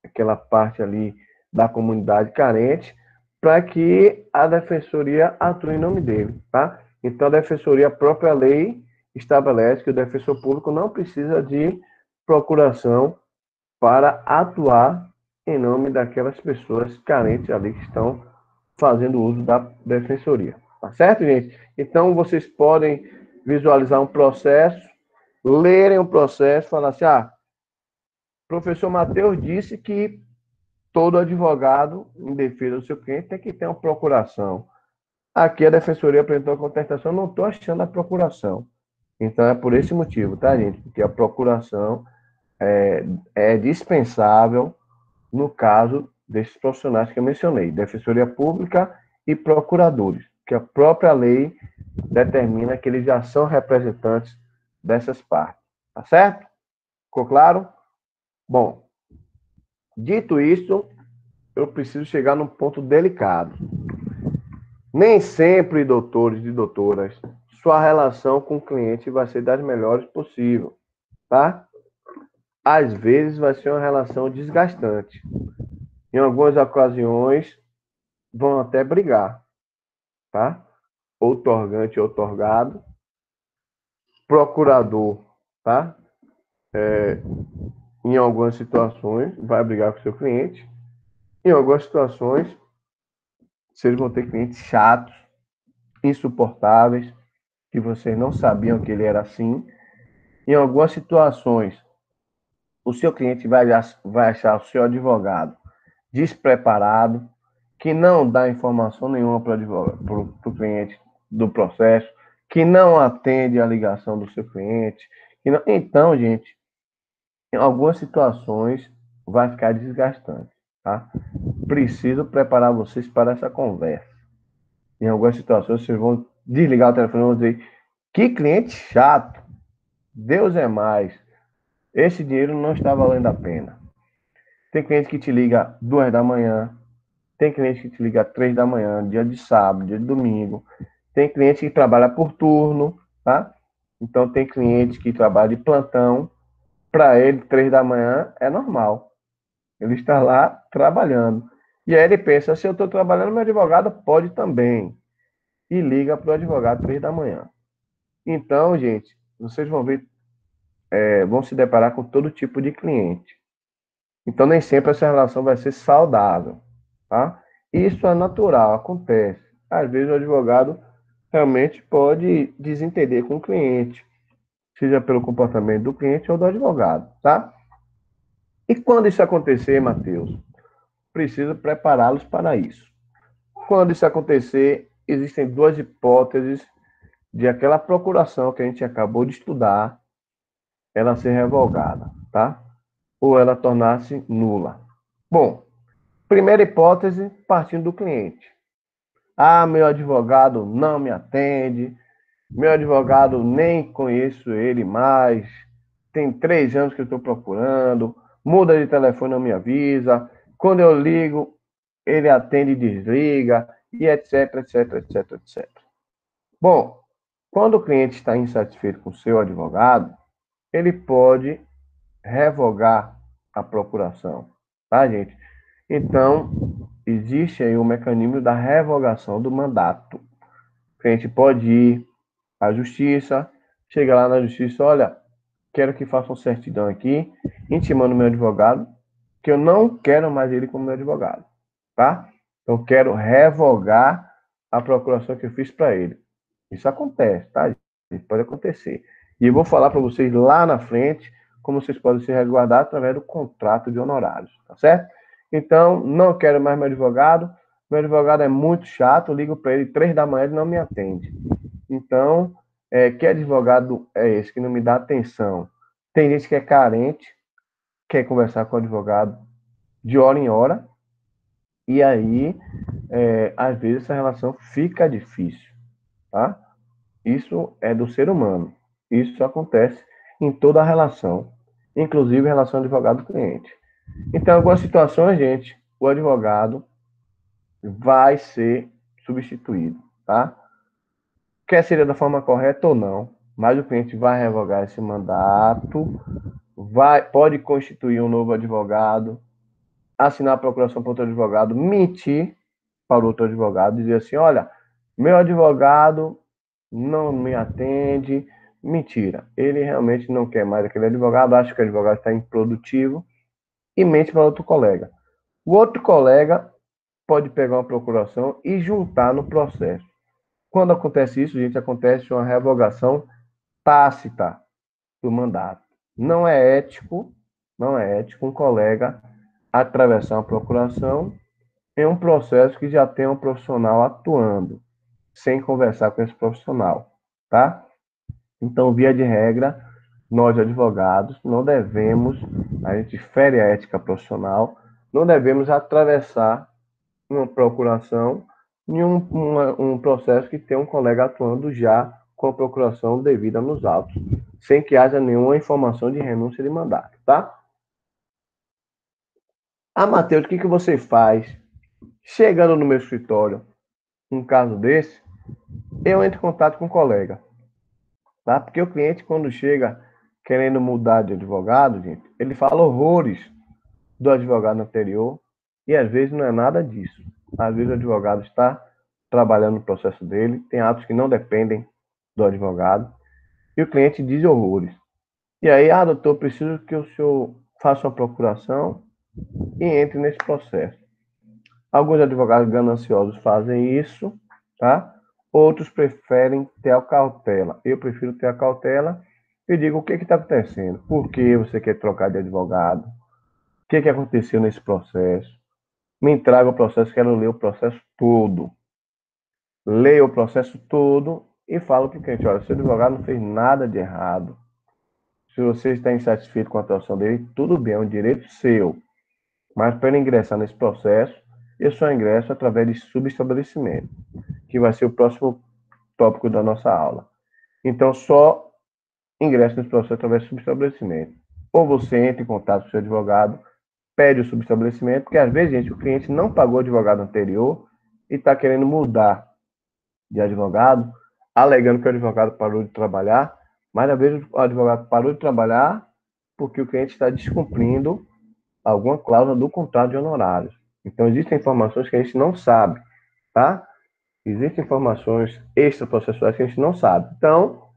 aquela parte ali da comunidade carente, para que a Defensoria atue em nome dele, tá? Então, a Defensoria, a própria lei, estabelece que o defensor público não precisa de procuração para atuar em nome daquelas pessoas carentes ali que estão fazendo uso da defensoria. Tá certo, gente? Então, vocês podem visualizar um processo, lerem o processo, falar assim: professor Matheus disse que todo advogado em defesa do seu cliente tem que ter uma procuração. Aqui a defensoria apresentou a contestação, não estou achando a procuração. Então, é por esse motivo, tá, gente? Porque a procuração é dispensável no caso desses profissionais que eu mencionei, Defensoria Pública e procuradores, que a própria lei determina que eles já são representantes dessas partes. Tá certo? Ficou claro? Bom, dito isso, eu preciso chegar num ponto delicado. Nem sempre, doutores e doutoras, sua relação com o cliente vai ser das melhores possível, tá? Às vezes vai ser uma relação desgastante. Em algumas ocasiões, vão até brigar, tá? Outorgante e outorgado, procurador, tá? Em algumas situações, vai brigar com o seu cliente. Em algumas situações, vocês vão ter clientes chatos, insuportáveis, que vocês não sabiam que ele era assim. Em algumas situações, o seu cliente vai achar o seu advogado despreparado, que não dá informação nenhuma para o cliente do processo, que não atende a ligação do seu cliente. Então, gente, em algumas situações vai ficar desgastante, tá? Preciso preparar vocês para essa conversa. Em algumas situações, vocês vão desligar o telefone e vão dizer: que cliente chato, Deus é mais, esse dinheiro não está valendo a pena. Tem cliente que te liga 2 da manhã, tem cliente que te liga 3 da manhã, dia de sábado, dia de domingo, tem cliente que trabalha por turno, tá? Então, tem cliente que trabalha de plantão, para ele, 3 da manhã é normal. Ele está lá trabalhando. E aí ele pensa: se eu estou trabalhando, meu advogado pode também. E liga para o advogado 3 da manhã. Então, gente, vocês vão ver, vão se deparar com todo tipo de cliente. Então, nem sempre essa relação vai ser saudável, tá? Isso é natural, acontece. Às vezes o advogado realmente pode desentender com o cliente, seja pelo comportamento do cliente ou do advogado, tá? E quando isso acontecer, Matheus, preciso prepará-los para isso. Quando isso acontecer, existem duas hipóteses de aquela procuração que a gente acabou de estudar, ela ser revogada, tá? Ou ela tornar-se nula. Bom, primeira hipótese, partindo do cliente. Ah, meu advogado não me atende, meu advogado nem conheço ele mais, tem 3 anos que eu estou procurando, muda de telefone, não me avisa, quando eu ligo, ele atende e desliga, e etc, etc, etc, etc. Bom, quando o cliente está insatisfeito com o seu advogado, ele pode revogar a procuração, tá, gente? Então, existe aí o mecanismo da revogação do mandato. O cliente pode ir à justiça, chega lá na justiça, olha, quero que façam certidão aqui, intimando meu advogado, que eu não quero mais ele como meu advogado, tá? Eu quero revogar a procuração que eu fiz para ele. Isso acontece, tá? Isso pode acontecer. E eu vou falar para vocês lá na frente como vocês podem se resguardar através do contrato de honorários, tá certo? Então, não quero mais meu advogado é muito chato, eu ligo para ele 3 da manhã, ele não me atende. Então, que advogado é esse que não me dá atenção? Tem gente que é carente, quer conversar com o advogado de hora em hora, e aí, às vezes, essa relação fica difícil, tá? Isso é do ser humano. Isso acontece em toda a relação, inclusive a relação advogado-cliente. Então, em algumas situações, gente, o advogado vai ser substituído, tá? Quer seja da forma correta ou não, mas o cliente vai revogar esse mandato, pode constituir um novo advogado, assinar a procuração para outro advogado, mentir para outro advogado, dizer assim, olha, meu advogado não me atende, mentira, ele realmente não quer mais aquele advogado, acha que o advogado está improdutivo e mente para outro colega. O outro colega pode pegar uma procuração e juntar no processo. Quando acontece isso, gente, acontece uma revogação tácita do mandato. Não é ético um colega atravessar uma procuração em um processo que já tem um profissional atuando, sem conversar com esse profissional, tá? Então, via de regra, nós advogados não devemos, a gente fere a ética profissional, não devemos atravessar uma procuração em um processo que tem um colega atuando já com a procuração devida nos autos, sem que haja nenhuma informação de renúncia de mandato, tá? Ah, Matheus, o que você faz? Chegando no meu escritório, um caso desse, eu entro em contato com o colega, tá? Porque o cliente, quando chega querendo mudar de advogado, gente, ele fala horrores do advogado anterior e às vezes não é nada disso. Às vezes o advogado está trabalhando no processo dele, tem atos que não dependem do advogado e o cliente diz horrores. E aí, doutor, preciso que o senhor faça uma procuração e entre nesse processo. Alguns advogados gananciosos fazem isso, tá? Outros preferem ter a cautela. Eu prefiro ter a cautela e digo o que está acontecendo. Por que você quer trocar de advogado? O que aconteceu nesse processo? Me entrega o processo, quero ler o processo todo. Leio o processo todo e falo para o cliente, olha, seu advogado não fez nada de errado. Se você está insatisfeito com a atuação dele, tudo bem, é um direito seu. Mas para ele ingressar nesse processo, eu só ingresso através de subestabelecimento, que vai ser o próximo tópico da nossa aula. Então, só ingresso nesse processo através de subestabelecimento. Ou você entra em contato com o seu advogado, pede o subestabelecimento, porque às vezes, gente, o cliente não pagou o advogado anterior e está querendo mudar de advogado, alegando que o advogado parou de trabalhar, mas às vezes o advogado parou de trabalhar porque o cliente está descumprindo alguma cláusula do contrato de honorários. Então, existem informações que a gente não sabe, tá? Existem informações extraprocessuais que a gente não sabe. Então,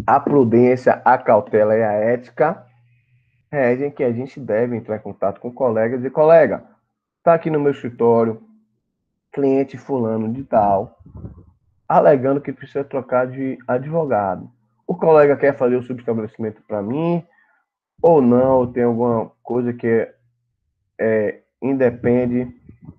a prudência, a cautela e a ética regem que a gente deve entrar em contato com o colega e dizer, colega, está aqui no meu escritório, cliente fulano de tal, alegando que precisa trocar de advogado. O colega quer fazer o subestabelecimento para mim ou não, tem alguma coisa que independe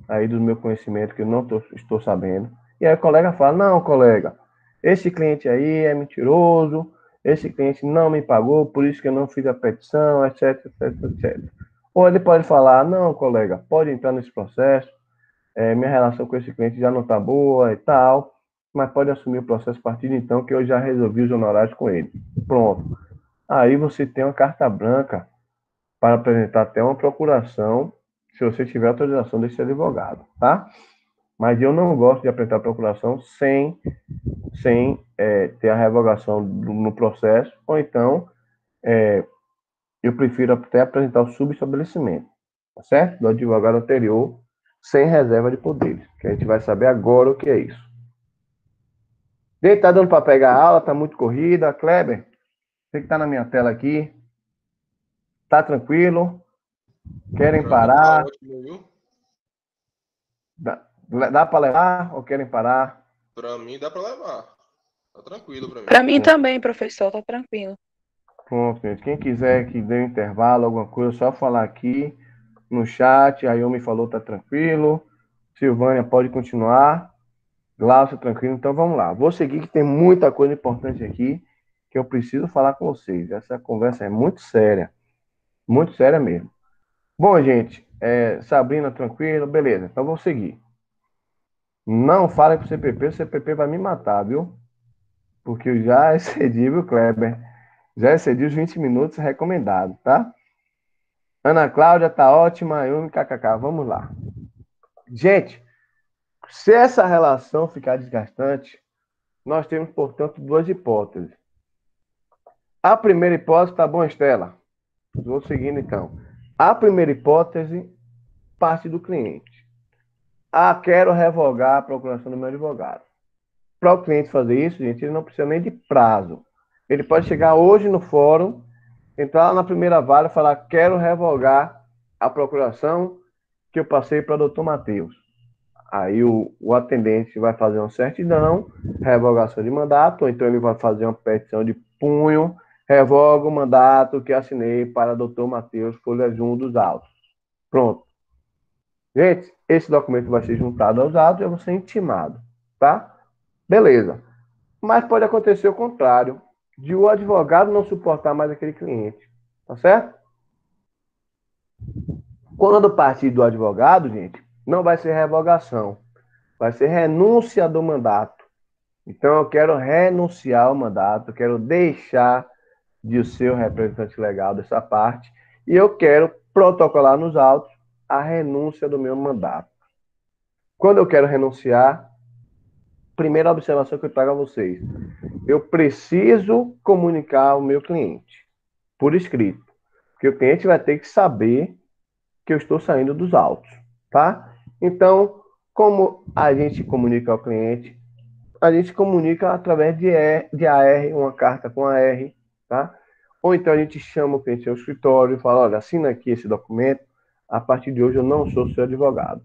aí do meu conhecimento que eu não estou sabendo. E aí o colega fala, não, colega, esse cliente aí é mentiroso, esse cliente não me pagou, por isso que eu não fiz a petição, etc, etc, etc. Ou ele pode falar, não, colega, pode entrar nesse processo, minha relação com esse cliente já não está boa e tal, mas pode assumir o processo a partir de então, que eu já resolvi os honorários com ele. Pronto. Aí você tem uma carta branca para apresentar até uma procuração, se você tiver autorização desse advogado, tá? Mas eu não gosto de apresentar procuração sem ter a revogação no processo, ou então eu prefiro até apresentar o subestabelecimento, tá certo? Do advogado anterior, sem reserva de poderes, que a gente vai saber agora o que é isso. Gente, tá dando para pegar a aula, tá muito corrida. Kleber, você que tá na minha tela aqui, tá tranquilo? Querem parar? Tá ótimo, viu? Dá para levar ou querem parar? Para mim dá para levar. Tá tranquilo para mim. Para mim também, professor, tá tranquilo. Pronto, gente. Quem quiser que dê um intervalo, alguma coisa, é só falar aqui no chat. A Yomi falou, tá tranquilo. Silvânia, pode continuar. Glaucio, tranquilo. Então vamos lá. Vou seguir que tem muita coisa importante aqui que eu preciso falar com vocês. Essa conversa é muito séria mesmo. Bom, gente, Sabrina, tranquilo, beleza. Então vou seguir. Não fale com o CPP vai me matar, viu? Porque eu já excedi, viu, Kleber? Já excedi os 20 minutos recomendados, tá? Ana Cláudia tá ótima, Yumi, kkk. Vamos lá. Gente, se essa relação ficar desgastante, nós temos, portanto, duas hipóteses. A primeira hipótese, tá bom, Estela? Vou seguindo, então. A primeira hipótese parte do cliente. Quero revogar a procuração do meu advogado. Para o cliente fazer isso, gente, ele não precisa nem de prazo. Ele pode chegar hoje no fórum, entrar lá na primeira vara e falar, quero revogar a procuração que eu passei para o doutor Matheus. Aí o atendente vai fazer uma certidão, revogação de mandato, ou então ele vai fazer uma petição de punho, revoga o mandato que assinei para doutor Matheus, folha 1 dos autos. Pronto. Gente, esse documento vai ser juntado aos autos e eu vou ser intimado, tá? Beleza. Mas pode acontecer o contrário, de o advogado não suportar mais aquele cliente, tá certo? Quando partir do advogado, gente, não vai ser revogação, vai ser renúncia do mandato. Então eu quero renunciar ao mandato, eu quero deixar de ser o representante legal dessa parte e eu quero protocolar nos autos a renúncia do meu mandato. Quando eu quero renunciar, primeira observação que eu trago a vocês, eu preciso comunicar ao meu cliente, por escrito, porque o cliente vai ter que saber que eu estou saindo dos autos, tá? Então, como a gente comunica ao cliente? A gente comunica através de AR, uma carta com AR, tá? Ou então a gente chama o cliente ao escritório e fala, olha, assina aqui esse documento, a partir de hoje eu não sou seu advogado.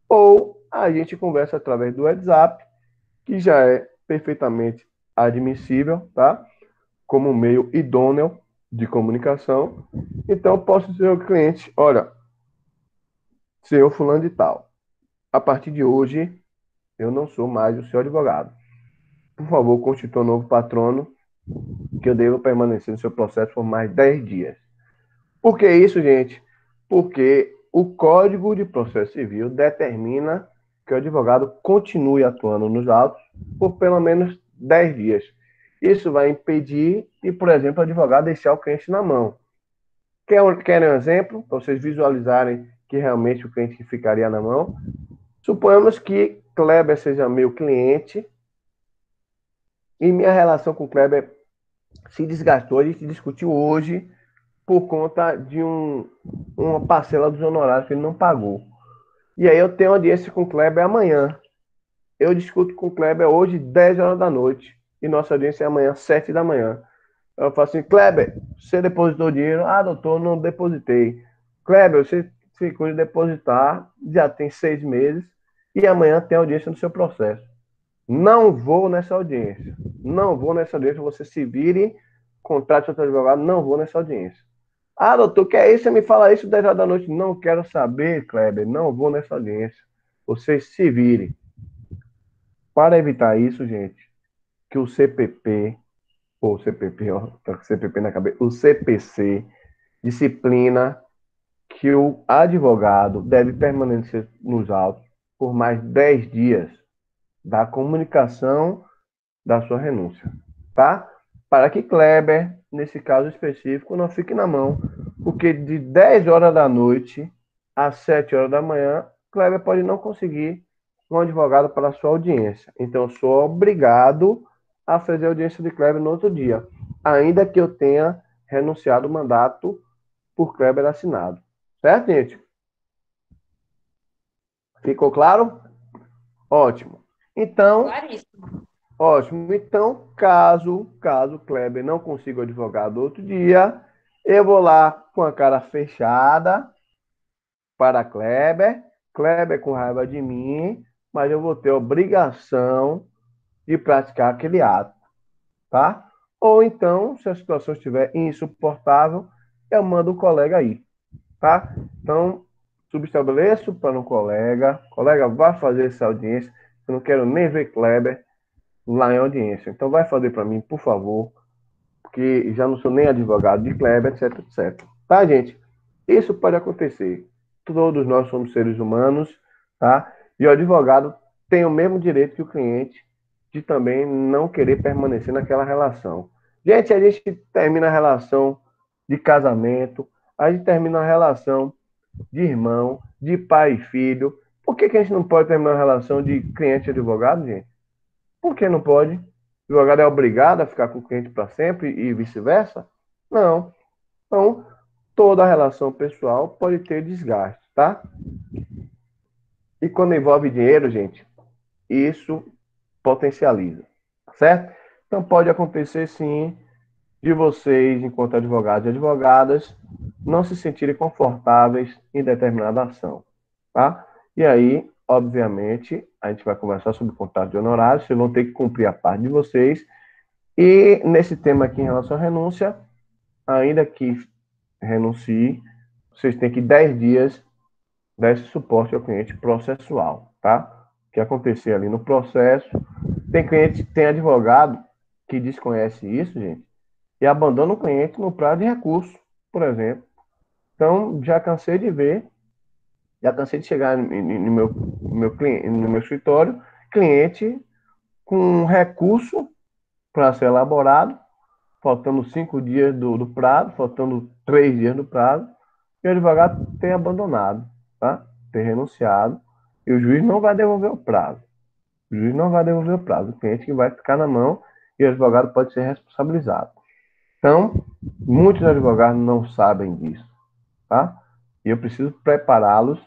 Ou a gente conversa através do WhatsApp, que já é perfeitamente admissível, tá? Como meio idôneo de comunicação. Então, posso dizer ao cliente, olha, senhor fulano de tal, a partir de hoje, eu não sou mais o seu advogado. Por favor, constitua um novo patrono, que eu devo permanecer no seu processo por mais 10 dias. Por que isso, gente? Porque o Código de Processo Civil determina que o advogado continue atuando nos autos por pelo menos 10 dias. Isso vai impedir de, por exemplo, o advogado deixar o cliente na mão. Querem um exemplo? Para vocês visualizarem que realmente o cliente ficaria na mão. Suponhamos que Kleber seja meu cliente e minha relação com Kleber se desgastou. A gente discutiu hoje por conta de uma parcela dos honorários que ele não pagou. E aí eu tenho audiência com o Kleber amanhã. Eu discuto com o Kleber hoje, 10 horas da noite. E nossa audiência é amanhã, 7 da manhã. Eu falo assim, Kleber, você depositou dinheiro? Ah, doutor, não depositei. Kleber, você ficou de depositar, já tem 6 meses, e amanhã tem audiência no seu processo. Não vou nessa audiência. Não vou nessa audiência. Você se vire, contrate outro advogado, não vou nessa audiência. Ah, doutor, que é isso? Você me fala isso 10 horas da noite. Não quero saber, Kleber. Não vou nessa audiência. Vocês se virem. Para evitar isso, gente, que o CPP, ou CPP, ó, tá com CPP na cabeça, o CPC, disciplina que o advogado deve permanecer nos autos por mais 10 dias da comunicação da sua renúncia, tá? Para que Kleber, nesse caso específico, não fique na mão, porque de 10 horas da noite às 7 horas da manhã, Kleber pode não conseguir um advogado para a sua audiência. Então, eu sou obrigado a fazer a audiência de Kleber no outro dia, ainda que eu tenha renunciado o mandato por Kleber assinado. Certo, gente? Ficou claro? Ótimo. Então, Claríssimo. ótimo. Então, caso Kleber não consiga o advogado outro dia, eu vou lá com a cara fechada para Kleber. Kleber com raiva de mim, mas eu vou ter obrigação de praticar aquele ato, tá? Ou então, se a situação estiver insuportável, eu mando o colega aí, tá? Então, subestabeleço para um colega. Colega, vai fazer essa audiência. Eu não quero nem ver Kleber lá em audiência. Então, vai fazer para mim, por favor, porque já não sou nem advogado de Kleber, etc, etc. Tá, gente? Isso pode acontecer. Todos nós somos seres humanos, tá? E o advogado tem o mesmo direito que o cliente de também não querer permanecer naquela relação. Gente, a gente termina a relação de casamento, a gente termina a relação de irmão, de pai e filho. Por que a gente não pode terminar a relação de cliente e advogado, gente? Por que não pode? O advogado é obrigado a ficar com o cliente para sempre e vice-versa? Não. Então, toda relação pessoal pode ter desgaste, tá? E quando envolve dinheiro, gente, isso potencializa, certo? Então, pode acontecer, sim, de vocês, enquanto advogados e advogadas, não se sentirem confortáveis em determinada ação, tá? E aí, obviamente, a gente vai conversar sobre o contrato de honorários, vocês vão ter que cumprir a parte de vocês. E nesse tema aqui em relação à renúncia, ainda que renuncie, vocês têm que 10 dias dar esse suporte ao cliente processual, tá? O que acontecer ali no processo. Tem cliente, tem advogado que desconhece isso, gente, e abandona o cliente no prazo de recurso, por exemplo. Então, já cansei de ver, já cansei de chegar no meu escritório, cliente com recurso para ser elaborado, faltando 5 dias do prazo, faltando 3 dias do prazo, e o advogado tem abandonado, tá? Tem renunciado, e o juiz não vai devolver o prazo. O juiz não vai devolver o prazo. O cliente que vai ficar na mão e o advogado pode ser responsabilizado. Então, muitos advogados não sabem disso, tá? E eu preciso prepará-los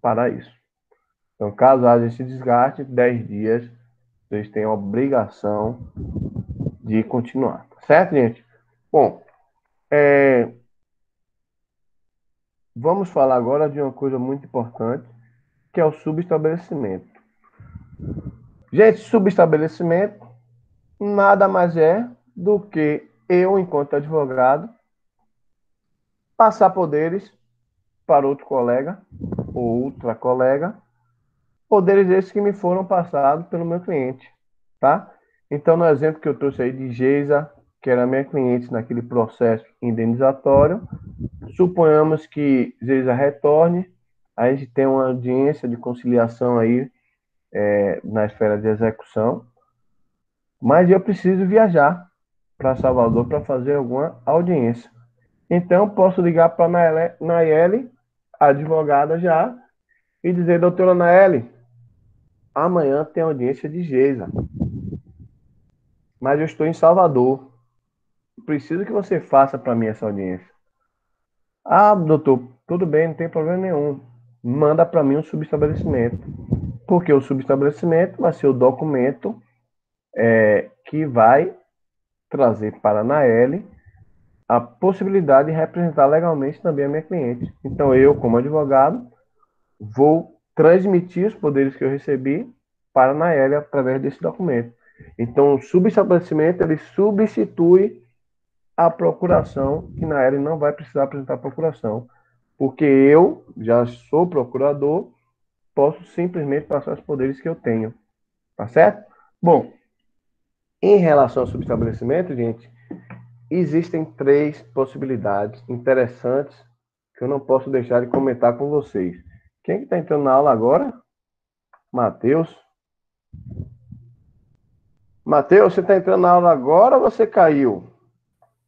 para isso. Então, caso haja esse desgaste, 10 dias, vocês têm a obrigação de continuar. Certo, gente? Bom, vamos falar agora de uma coisa muito importante, que é o subestabelecimento. Gente, subestabelecimento nada mais é do que eu, enquanto advogado, passar poderes para outro colega ou outra colega, poderes esses que me foram passados pelo meu cliente, tá? Então, no exemplo que eu trouxe aí de Geisa, que era minha cliente naquele processo indenizatório, suponhamos que Geisa retorne, a gente tem uma audiência de conciliação aí na esfera de execução, mas eu preciso viajar para Salvador para fazer alguma audiência. Então, posso ligar para a Nayeli, advogada já, e dizer, doutora Nayeli, amanhã tem audiência de Geisa, mas eu estou em Salvador. Preciso que você faça para mim essa audiência. Ah, doutor, tudo bem, não tem problema nenhum. Manda para mim um subestabelecimento. Porque o subestabelecimento vai ser o documento que vai trazer para a Naeli a possibilidade de representar legalmente também a minha cliente. Então, eu, como advogado, vou transmitir os poderes que eu recebi para a Naeli através desse documento. Então, o subestabelecimento, ele substitui a procuração, que na L não vai precisar apresentar procuração, porque eu já sou procurador, posso simplesmente passar os poderes que eu tenho. Tá certo? Bom, em relação ao subestabelecimento, gente, existem 3 possibilidades interessantes que eu não posso deixar de comentar com vocês. Quem que está entrando na aula agora? Matheus. Matheus, você está entrando na aula agora ou você caiu?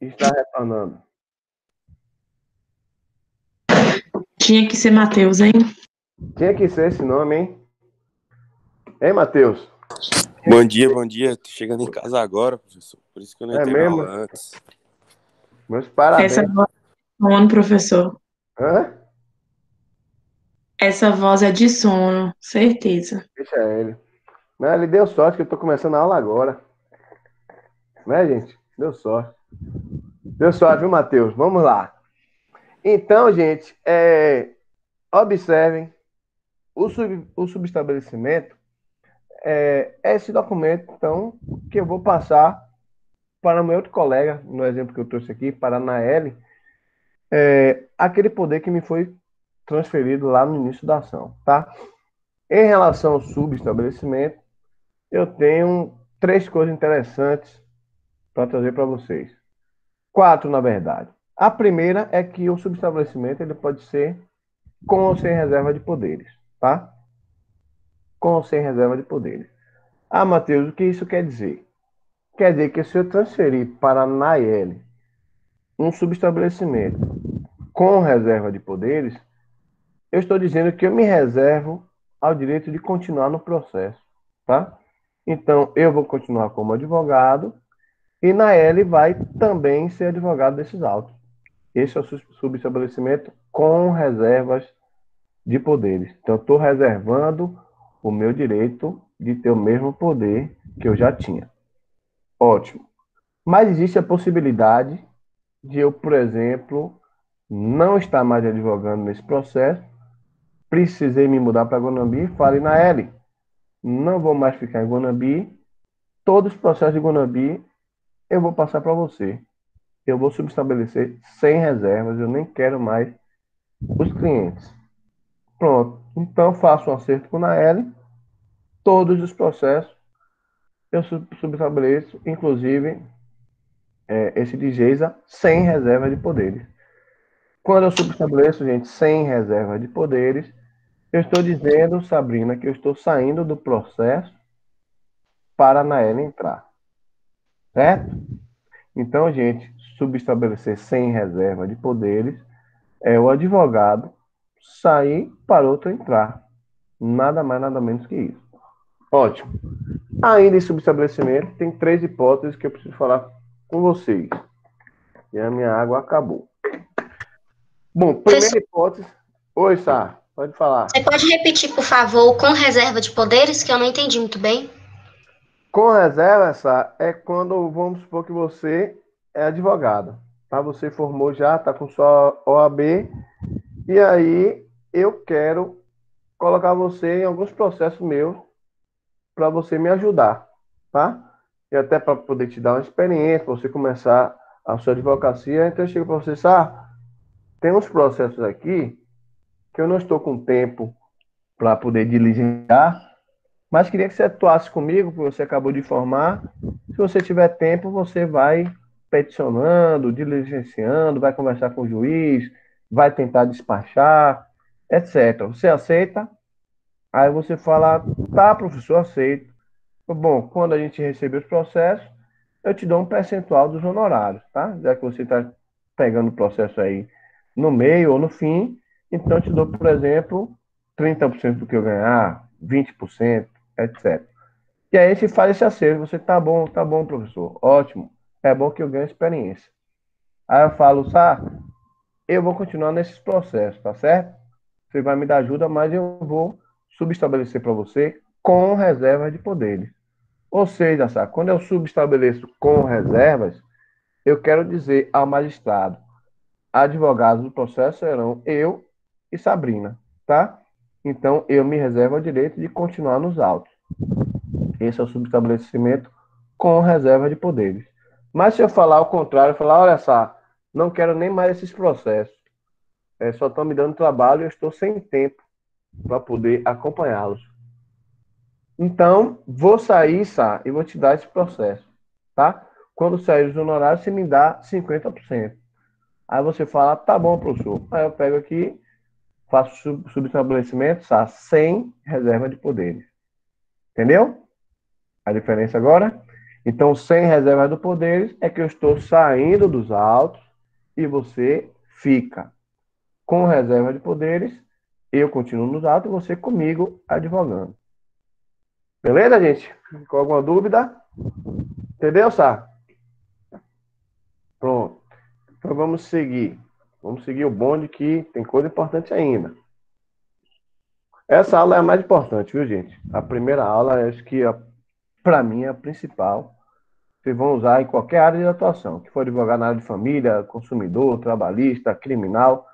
E está retornando? Tinha que ser Matheus, hein? Tinha que ser esse nome, hein? Hein, Matheus? Bom dia. Tô chegando em casa agora, professor. Por isso que eu não entrei na mesmo? aula antes. Meus parabéns. Essa voz é de sono, professor. Hã? Essa voz é de sono, certeza. Deixa ele. Mas ele deu sorte que eu tô começando a aula agora. Né, gente? Deu sorte. Deu sorte, viu, Matheus? Vamos lá. Então, gente, observem, o subestabelecimento é esse documento, então, que eu vou passar para o meu outro colega, no exemplo que eu trouxe aqui, para a Naeli, aquele poder que me foi transferido lá no início da ação, tá? Em relação ao subestabelecimento, eu tenho 3 coisas interessantes para trazer para vocês. 4, na verdade. A primeira é que o subestabelecimento ele pode ser com ou sem reserva de poderes, tá? Com ou sem reserva de poderes. Ah, Matheus, o que isso quer dizer? Quer dizer que se eu transferir para a Nayeli um subestabelecimento com reserva de poderes, eu estou dizendo que eu me reservo ao direito de continuar no processo, tá? Então, eu vou continuar como advogado e Nayeli vai também ser advogado desses autos. Esse é o subestabelecimento com reservas de poderes. Então, eu estou reservando o meu direito de ter o mesmo poder que eu já tinha. Ótimo. Mas existe a possibilidade de eu, por exemplo, não estar mais advogando nesse processo, precisei me mudar para Guanambi e falei, Naeli, não vou mais ficar em Guanambi, todos os processos de Guanambi eu vou passar para você. Eu vou subestabelecer sem reservas, eu nem quero mais os clientes. Pronto. Então, faço um acerto com a Naeli, todos os processos eu subestabeleço, inclusive esse de Geisa, sem reserva de poderes. Quando eu subestabeleço, gente, sem reserva de poderes, eu estou dizendo, Sabrina, que eu estou saindo do processo para a Naeli entrar. Certo? Então, gente, subestabelecer sem reserva de poderes é o advogado sair para outro entrar. Nada mais, nada menos que isso. Ótimo. Ainda em subestabelecimento, tem 3 hipóteses que eu preciso falar com vocês. E a minha água acabou. Bom, primeira hipótese. Oi, Sá, pode falar. Você pode repetir, por favor, com reserva de poderes, que eu não entendi muito bem? Com reserva, Sá, é quando vamos supor que você é advogado. Tá? Você formou já, está com sua OAB, e aí eu quero colocar você em alguns processos meus para você me ajudar, tá? E até para poder te dar uma experiência, para você começar a sua advocacia. Então eu chego para você, tem uns processos aqui que eu não estou com tempo para poder diligenciar, mas queria que você atuasse comigo, porque você acabou de formar. Se você tiver tempo, você vai peticionando, diligenciando, vai conversar com o juiz, vai tentar despachar, etc. Você aceita? Aí você fala, tá, professor, aceito. Bom, quando a gente receber os processos, eu te dou um percentual dos honorários, tá? Já que você está pegando o processo aí no meio ou no fim, então eu te dou, por exemplo, 30% do que eu ganhar, 20%, etc. E aí você faz esse acerto, você tá bom, professor, ótimo, é bom que eu ganhe experiência. Aí eu falo, eu vou continuar nesses processos, tá certo? Você vai me dar ajuda, mas eu vou subestabelecer para você com reservas de poderes. Ou seja, quando eu subestabeleço com reservas, eu quero dizer ao magistrado, advogados do processo serão eu e Sabrina, tá? Então, eu me reservo o direito de continuar nos autos. Esse é o subestabelecimento com reserva de poderes. Mas se eu falar ao contrário, falar, olha só, não quero nem mais esses processos, só estão me dando trabalho e eu estou sem tempo para poder acompanhá-los. Então, vou sair, Sá, e vou te dar esse processo, tá? Quando sair os honorários, você me dá 50%. Aí você fala, tá bom, professor. Aí eu pego aqui, faço subestabelecimento, Sá, sem reserva de poderes. Entendeu? A diferença agora? Então, sem reserva de poderes é que eu estou saindo dos autos e você fica. Com reserva de poderes, eu continuo nos autos e você comigo advogando. Beleza, gente? Ficou alguma dúvida? Entendeu, Sá? Pronto. Então vamos seguir. Vamos seguir o bonde que tem coisa importante ainda. Essa aula é a mais importante, viu, gente? A primeira aula, acho que, para mim, é a principal. Vocês vão usar em qualquer área de atuação. Que for advogado na área de família, consumidor, trabalhista, criminal.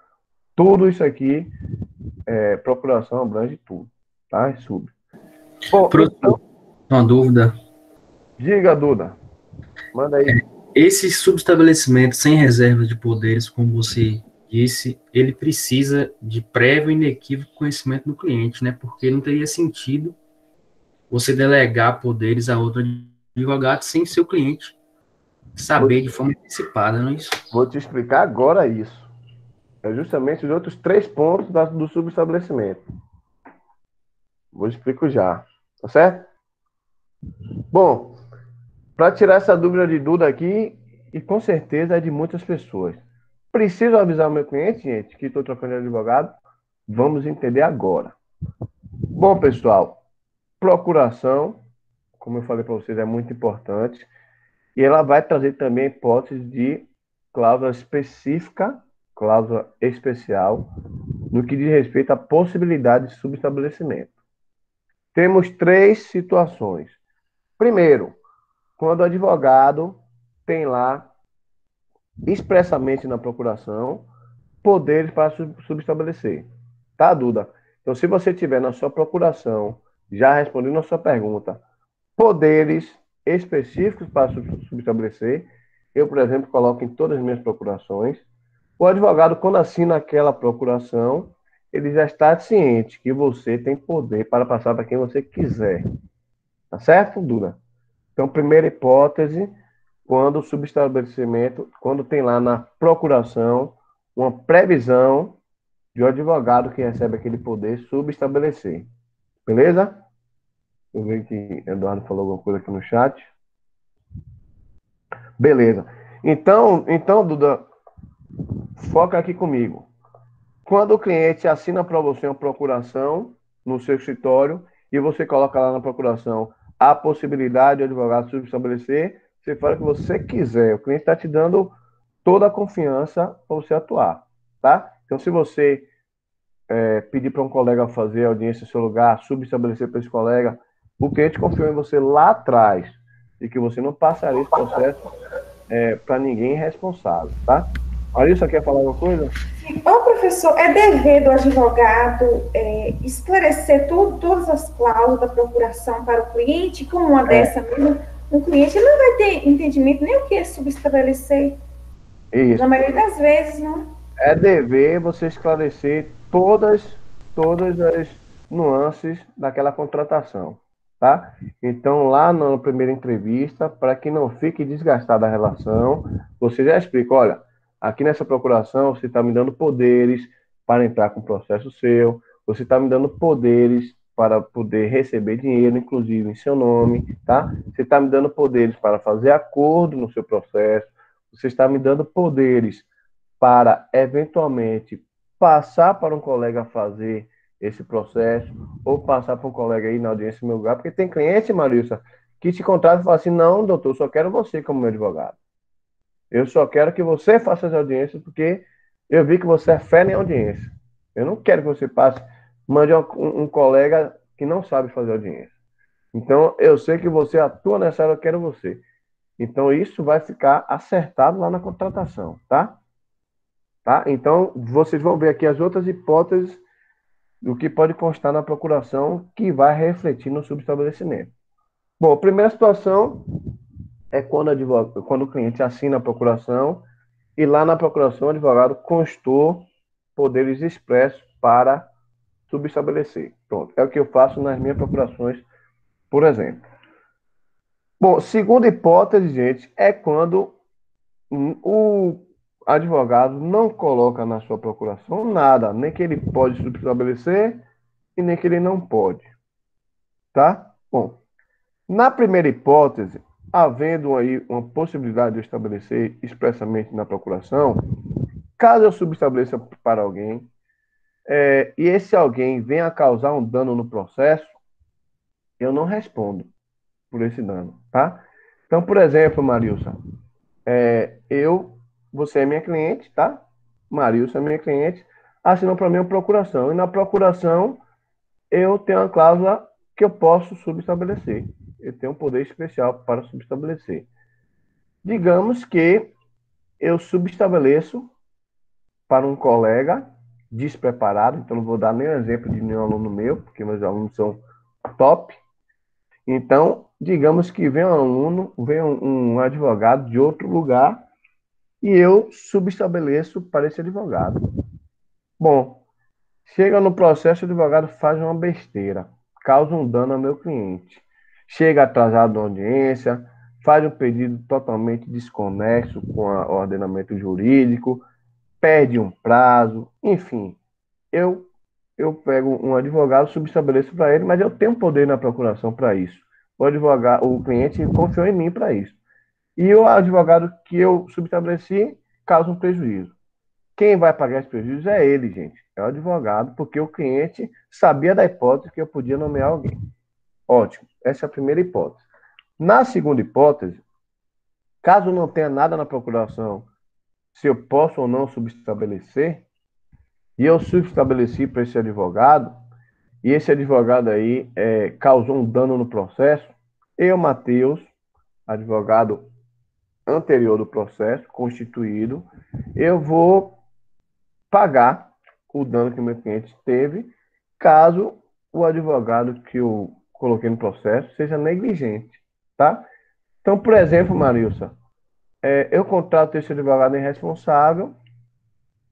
Tudo isso aqui, procuração abrange tudo. Tá? É sub. Bom, Professor, uma dúvida. Diga, Duda. Manda aí. Esse subestabelecimento sem reserva de poderes, como você disse, ele precisa de prévio e inequívoco conhecimento do cliente, né? Porque não teria sentido você delegar poderes a outro advogado sem seu cliente saber de forma antecipada, não é isso? Vou te explicar agora isso. É justamente os outros 3 pontos do subestabelecimento. Vou explicar já. Tá certo? Bom, para tirar essa dúvida de Duda aqui, e com certeza é de muitas pessoas. Preciso avisar o meu cliente, gente, que estou trocando de advogado? Vamos entender agora. Bom, pessoal, procuração, como eu falei para vocês, é muito importante. E ela vai trazer também a hipótese de cláusula específica, cláusula especial, no que diz respeito à possibilidade de subestabelecimento. Temos 3 situações. Primeiro, quando o advogado tem lá, expressamente na procuração, poderes para subestabelecer. Tá, Duda? Então, se você tiver na sua procuração, já respondendo a sua pergunta, poderes específicos para subestabelecer, eu, por exemplo, coloco em todas as minhas procurações. O advogado, quando assina aquela procuração, ele já está ciente que você tem poder para passar para quem você quiser. Tá certo, Duda? Então, primeira hipótese, quando o subestabelecimento, quando tem lá na procuração uma previsão de um advogado que recebe aquele poder subestabelecer. Beleza? Eu vejo que Eduardo falou alguma coisa aqui no chat. Beleza. Então, Duda, foca aqui comigo. Quando o cliente assina para você uma procuração no seu escritório e você coloca lá na procuração a possibilidade de o advogado subestabelecer, você fala o que você quiser. O cliente está te dando toda a confiança para você atuar, tá? Então, se você pedir para um colega fazer audiência no seu lugar, subestabelecer para esse colega, o cliente confiou em você lá atrás e que você não passaria esse processo para ninguém responsável, tá? Marissa, quer falar alguma coisa? Ô, professor, é dever do advogado esclarecer todas as cláusulas da procuração para o cliente, como uma dessa mesmo, o cliente não vai ter entendimento nem o que é subestabelecer. Isso. Na maioria das vezes, não. É dever você esclarecer todas as nuances daquela contratação, tá? Então, lá na primeira entrevista, para que não fique desgastada a relação, você já explica, olha, aqui nessa procuração você está me dando poderes para entrar com o processo seu, você está me dando poderes para poder receber dinheiro, inclusive em seu nome, tá? Você está me dando poderes para fazer acordo no seu processo, você está me dando poderes para, eventualmente, passar para um colega fazer esse processo, ou passar para um colega aí na audiência no meu lugar, porque tem cliente, Marissa, que te contrata e fala assim, não, doutor, eu só quero você como meu advogado. Eu só quero que você faça as audiências, porque eu vi que você é fé em audiência. Eu não quero que você mande um colega que não sabe fazer audiência. Então, eu sei que você atua nessa área, eu quero você. Então, isso vai ficar acertado lá na contratação, tá? Tá? Então, vocês vão ver aqui as outras hipóteses do que pode constar na procuração que vai refletir no subestabelecimento. Bom, primeira situação, é quando o cliente assina a procuração e lá na procuração o advogado constou poderes expressos para subestabelecer. Pronto, é o que eu faço nas minhas procurações, por exemplo. Bom, segunda hipótese, gente, é quando o advogado não coloca na sua procuração nada, nem que ele pode subestabelecer e nem que ele não pode. Tá? Bom, na primeira hipótese, havendo aí uma possibilidade de eu estabelecer expressamente na procuração, caso eu subestabeleça para alguém, e esse alguém venha a causar um dano no processo, eu não respondo por esse dano, tá? Então, por exemplo, Marilsa, você é minha cliente, tá? Marilsa é minha cliente, assinou para mim uma procuração, e na procuração eu tenho uma cláusula que eu posso subestabelecer. Eu tenho um poder especial para subestabelecer. Digamos que eu subestabeleço para um colega despreparado, então não vou dar nem exemplo de nenhum aluno meu, porque meus alunos são top. Então, digamos que vem um aluno, vem um advogado de outro lugar e eu subestabeleço para esse advogado. Bom, chega no processo, o advogado faz uma besteira, causa um dano ao meu cliente. Chega atrasado na audiência, faz um pedido totalmente desconexo com o ordenamento jurídico, perde um prazo, enfim. Eu pego um advogado, subestabeleço para ele, mas eu tenho poder na procuração para isso. O cliente confiou em mim para isso. E o advogado que eu subestabeleci causa um prejuízo. Quem vai pagar esse prejuízo é ele, gente. É o advogado, porque o cliente sabia da hipótese que eu podia nomear alguém. Ótimo. Essa é a primeira hipótese. Na segunda hipótese, caso não tenha nada na procuração, se eu posso ou não subestabelecer, e eu subestabeleci para esse advogado, e esse advogado aí causou um dano no processo, eu, Matheus, advogado anterior do processo, constituído, eu vou pagar o dano que o meu cliente teve, caso o advogado que eu coloquei no processo seja negligente, tá? Então, por exemplo, Marilsa, eu contrato esse advogado irresponsável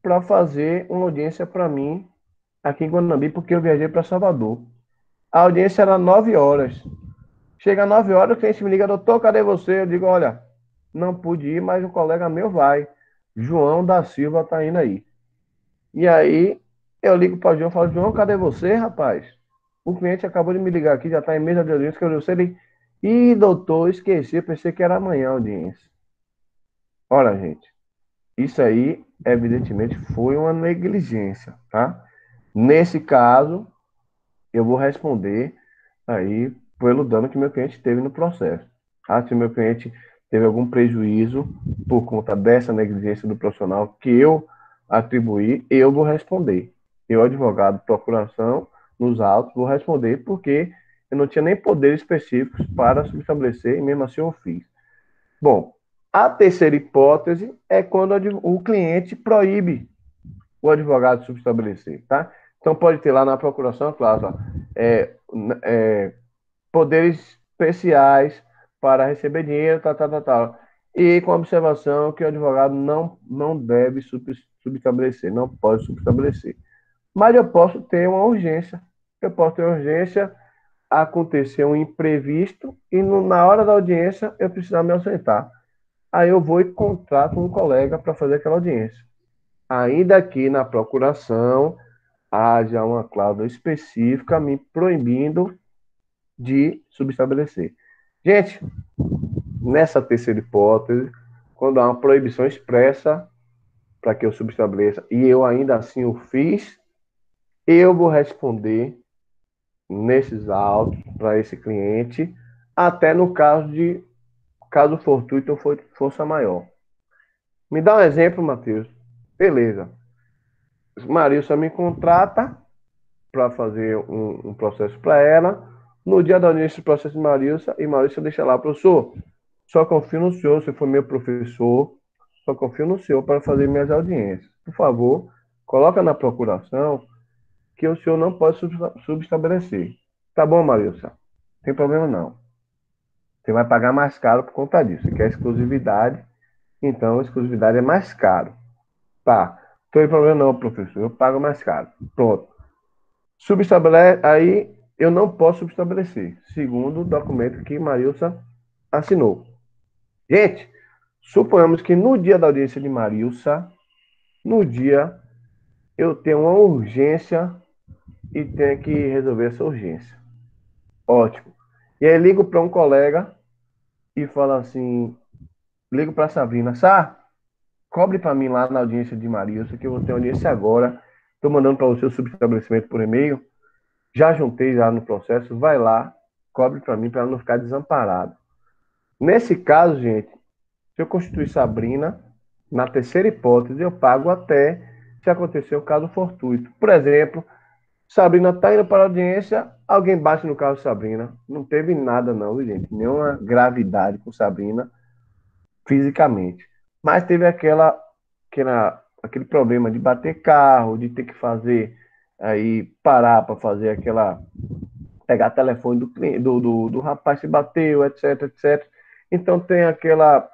para fazer uma audiência para mim aqui em Guanambi, porque eu viajei para Salvador. A audiência era 9 horas. Chega às 9 horas, o cliente me liga, doutor, cadê você? Eu digo, olha, não pude ir, mas um colega meu vai. João da Silva está indo aí. E aí, eu ligo para o João e falo, João, cadê você, rapaz? O cliente acabou de me ligar aqui, já está em mesa de audiência, que eu sei ele. Ih, doutor, esqueci, eu pensei que era amanhã a audiência. Olha, gente, isso aí, evidentemente, foi uma negligência, tá? Nesse caso, eu vou responder aí pelo dano que meu cliente teve no processo. Tá? Se meu cliente teve algum prejuízo por conta dessa negligência do profissional que eu atribuí, eu vou responder. Eu, advogado de procuração, nos autos, vou responder porque eu não tinha nem poderes específicos para subestabelecer e mesmo assim eu fiz. Bom, a terceira hipótese é quando o cliente proíbe o advogado de subestabelecer, tá? Então, pode ter lá na procuração a cláusula poderes especiais para receber dinheiro, tal. E com a observação que o advogado não deve subestabelecer, não pode subestabelecer. Mas eu posso ter uma urgência. Eu posso ter urgência, acontecer um imprevisto e na hora da audiência eu precisar me ausentar. Aí eu vou e contrato um colega para fazer aquela audiência. Ainda que na procuração haja uma cláusula específica me proibindo de subestabelecer. Gente, nessa terceira hipótese, quando há uma proibição expressa para que eu subestabeleça e eu ainda assim o fiz, eu vou responder nesses autos para esse cliente, até no caso fortuito ou força maior. Me dá um exemplo, Matheus. Beleza. Marilsa me contrata para fazer um processo para ela. No dia da audiência do processo de Marilsa, e Marilsa deixa lá, professor, só confio no senhor, você foi meu professor, só confio no senhor para fazer minhas audiências. Por favor, coloca na procuração que o senhor não pode subestabelecer. Tá bom, Marilsa? Não tem problema não. Você vai pagar mais caro por conta disso. Você quer exclusividade, então a exclusividade é mais caro. Tá, não tem problema não, professor, eu pago mais caro. Pronto. Subestabelece, aí eu não posso subestabelecer, segundo o documento que Marilsa assinou. Gente, suponhamos que no dia da audiência de Marilsa, no dia eu tenho uma urgência e tenho que resolver essa urgência. Ótimo. E aí ligo para um colega e falo assim, ligo para Sabrina, cobre para mim lá na audiência de Marilsa, que eu vou ter audiência agora. Estou mandando para você o subestabelecimento por e-mail. Já juntei já no processo, vai lá, cobre para mim, para ela não ficar desamparada. Nesse caso, gente, se eu constituir Sabrina, na terceira hipótese, eu pago até se acontecer o caso fortuito. Por exemplo, Sabrina está indo para a audiência, alguém bate no carro de Sabrina. Não teve nada não, gente. Nenhuma gravidade com Sabrina fisicamente. Mas teve aquele problema de bater carro, de ter que fazer, aí parar para fazer pegar telefone do cliente, do rapaz que bateu, etc, etc. Então tem aquela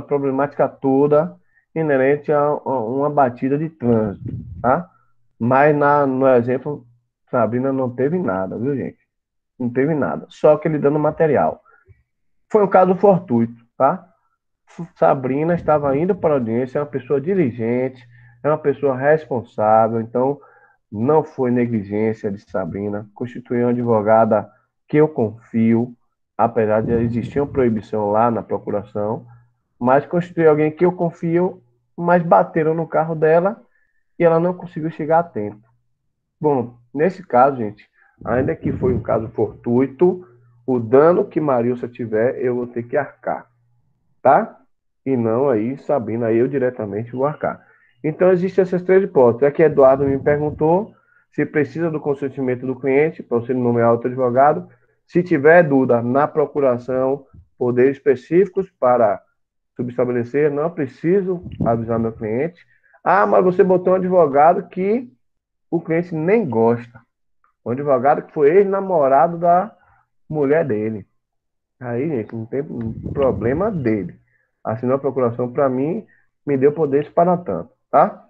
problemática toda inerente a uma batida de trânsito, tá? Mas no exemplo, Sabrina não teve nada, viu, gente? Não teve nada, só aquele dano material. Foi um caso fortuito, tá? Sabrina estava indo para a audiência, é uma pessoa diligente, é uma pessoa responsável, então não foi negligência de Sabrina, constituiu uma advogada que eu confio, apesar de existir uma proibição lá na procuração, mas constituiu alguém que eu confio, mas bateram no carro dela e ela não conseguiu chegar a tempo. Bom, nesse caso, gente, ainda que foi um caso fortuito, o dano que Marilsa tiver, eu vou ter que arcar, tá? E não aí, Sabrina, aí eu diretamente vou arcar. Então, existem essas três hipóteses. Aqui, Eduardo me perguntou se precisa do consentimento do cliente para você nomear outro advogado. Se tiver dúvida na procuração, poderes específicos para subestabelecer, não preciso avisar meu cliente. Mas você botou um advogado que o cliente nem gosta. Um advogado que foi ex-namorado da mulher dele. Aí, gente, não tem problema dele. Assinou a procuração para mim, me deu poderes para tanto, tá?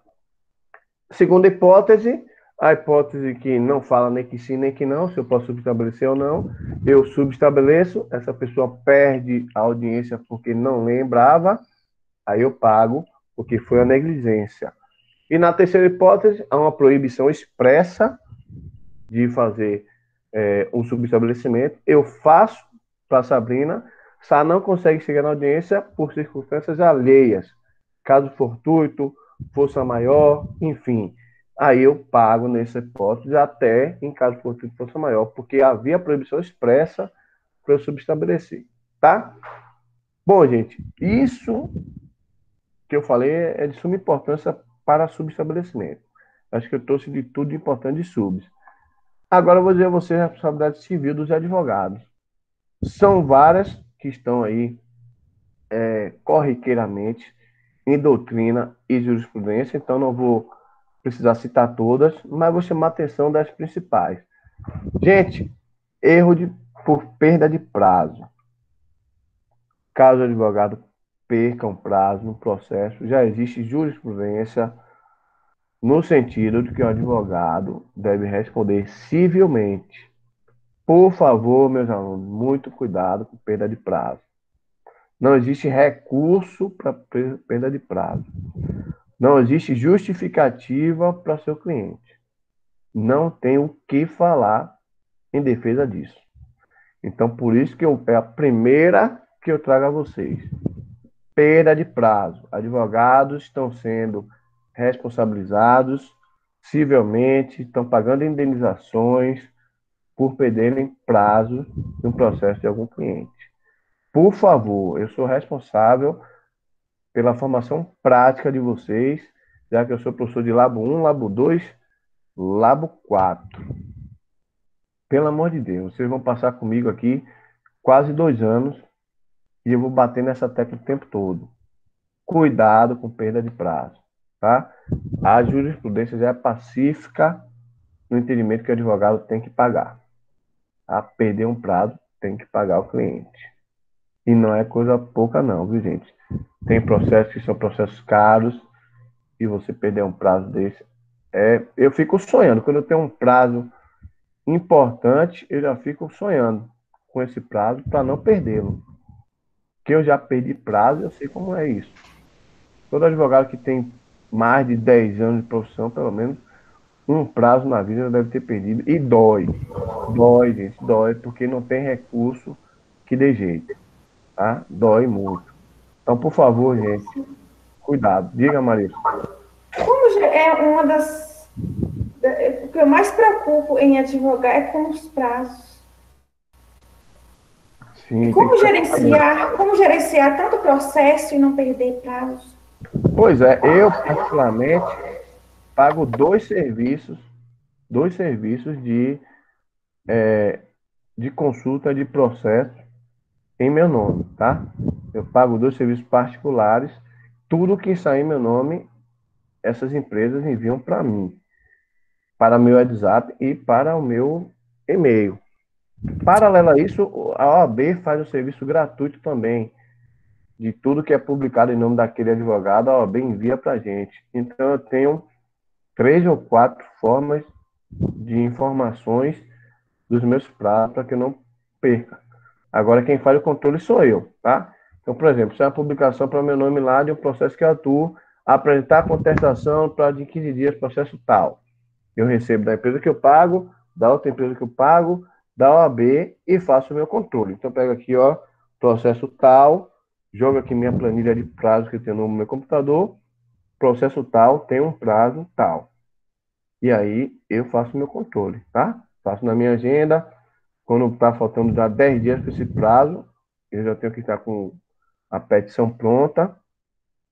Segunda hipótese, a hipótese que não fala nem que sim, nem que não, se eu posso subestabelecer ou não, eu subestabeleço, essa pessoa perde a audiência porque não lembrava, aí eu pago, porque foi a negligência. E na terceira hipótese, há uma proibição expressa de fazer um subestabelecimento, eu faço para Sabrina, Sá não consegue chegar na audiência por circunstâncias alheias, caso fortuito, força maior, enfim. Aí eu pago nessa hipótese até em caso fortuito, força maior, porque havia proibição expressa para eu subestabelecer, tá? Bom, gente, isso que eu falei é de suma importância para subestabelecimento. Acho que eu trouxe de tudo importante de subs. Agora eu vou dizer a você a responsabilidade civil dos advogados. São várias que estão aí corriqueiramente em doutrina e jurisprudência, então não vou precisar citar todas, mas vou chamar a atenção das principais. Gente, erro por perda de prazo. Caso o advogado perca um prazo no processo, já existe jurisprudência no sentido de que o advogado deve responder civilmente. Por favor, meus alunos, muito cuidado com perda de prazo. Não existe recurso para perda de prazo. Não existe justificativa para seu cliente. Não tem o que falar em defesa disso. Então, por isso que é a primeira que eu trago a vocês. Perda de prazo. Advogados estão sendo responsabilizados civilmente, estão pagando indenizações por perderem prazo de um processo de algum cliente. Por favor, eu sou responsável pela formação prática de vocês, já que eu sou professor de Labo 1, Labo 2, Labo 4. Pelo amor de Deus, vocês vão passar comigo aqui quase 2 anos e eu vou bater nessa tecla o tempo todo. Cuidado com perda de prazo, tá? A jurisprudência já é pacífica no entendimento que o advogado tem que pagar. A perder um prazo tem que pagar o cliente. E não é coisa pouca não, viu, gente? Tem processos que são processos caros, e você perder um prazo desse, eu fico sonhando. Quando eu tenho um prazo importante, eu já fico sonhando com esse prazo para não perdê-lo. Que eu já perdi prazo, eu sei como é isso. Todo advogado que tem mais de 10 anos de profissão, pelo menos, um prazo na vida já deve ter perdido. E dói. Dói, gente. Dói, porque não tem recurso que dê jeito. Tá? Dói muito. Então, por favor, gente, cuidado. Diga, Maria. Como é uma das... O que eu mais preocupo em advogar é com os prazos. Sim, Como gerenciar tanto processo e não perder prazos? Pois é, eu particularmente pago dois serviços de consulta de processo em meu nome, tá? Eu pago 2 serviços particulares, tudo que sair em meu nome, essas empresas enviam para mim, para meu WhatsApp e para o meu e-mail. Paralelo a isso, a OAB faz o serviço gratuito também, de tudo que é publicado em nome daquele advogado, a OAB envia para a gente. Então, eu tenho 3 ou 4 formas de informações dos meus prazos para que eu não perca. Agora, quem faz o controle sou eu, tá? Então, por exemplo, se é uma publicação para meu nome lá de um processo que eu atuo, apresentar a contestação para de 15 dias, processo tal. Eu recebo da empresa que eu pago, da outra empresa que eu pago, da OAB e faço o meu controle. Então, eu pego aqui, ó, processo tal, jogo aqui minha planilha de prazo que eu tenho no meu computador, processo tal, tem um prazo tal. E aí, eu faço o meu controle, tá? Faço na minha agenda. Quando está faltando já 10 dias para esse prazo, eu já tenho que estar com a petição pronta.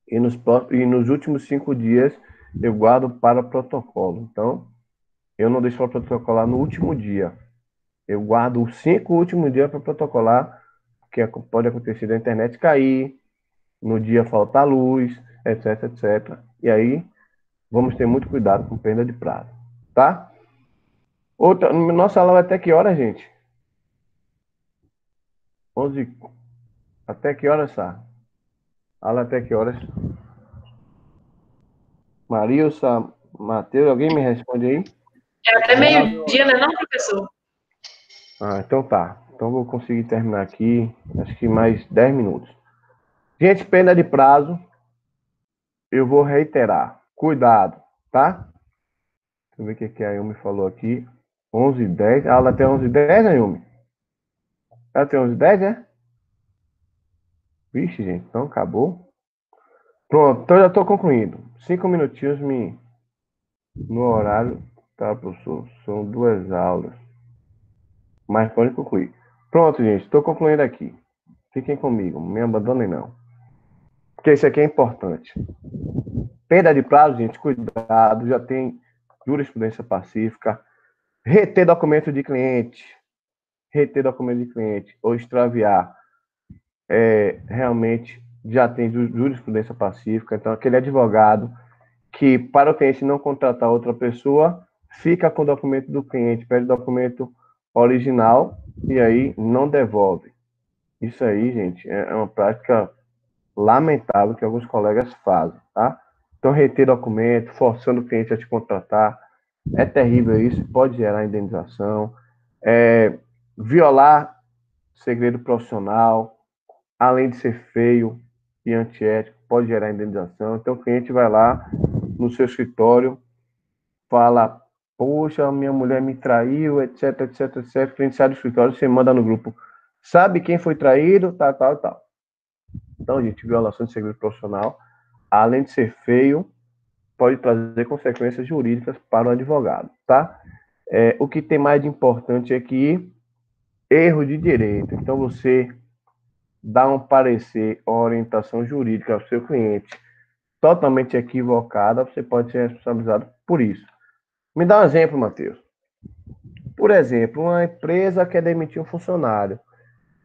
E nos últimos 5 dias, eu guardo para protocolo. Então, eu não deixo para protocolar no último dia. Eu guardo os 5 últimos dias para protocolar, porque pode acontecer da internet cair, no dia faltar luz, etc, etc. E aí, vamos ter muito cuidado com perda de prazo, tá? Nossa aula vai até que hora, gente? 11. Até que horas, Sá? Aula até que horas? Marilsa, Matheus, alguém me responde aí? É até meio-dia, né, não, professor? Ah, então tá. Então vou conseguir terminar aqui, acho que mais 10 minutos. Gente, perda de prazo, eu vou reiterar. Cuidado, tá? Deixa eu ver o que a Yumi falou aqui. 11h10. A aula até 11h10, né, Yumi? Até 11h10, né? Vixe, gente, então acabou. Pronto, então já estou concluindo. 5 minutinhos no horário, tá, professor? São 2 aulas. Mas pode concluir. Pronto, gente, estou concluindo aqui. Fiquem comigo, não me abandonem não. Porque isso aqui é importante. Perda de prazo, gente, cuidado, já tem jurisprudência pacífica. Reter documento de cliente. Reter documento de cliente ou extraviar. Realmente já tem jurisprudência pacífica. Então, aquele advogado que, para o cliente não contratar outra pessoa, fica com o documento do cliente, pede o documento original e aí não devolve. Isso aí, gente, é uma prática lamentável que alguns colegas fazem, tá? Então, reter documento, forçando o cliente a te contratar, é terrível isso, pode gerar indenização, violar segredo profissional, além de ser feio e antiético, pode gerar indenização. Então, o cliente vai lá no seu escritório, fala, poxa, minha mulher me traiu, etc, etc, etc. O cliente sai do escritório, você manda no grupo, sabe quem foi traído, tal, tal, tal. Então, gente, violação de segredo profissional, além de ser feio, pode trazer consequências jurídicas para o advogado, tá? O que tem mais de importante aqui, erro de direito. Então, você dá um parecer ou orientação jurídica ao seu cliente totalmente equivocada, você pode ser responsabilizado por isso. Me dá um exemplo, Matheus. Por exemplo, uma empresa quer demitir um funcionário,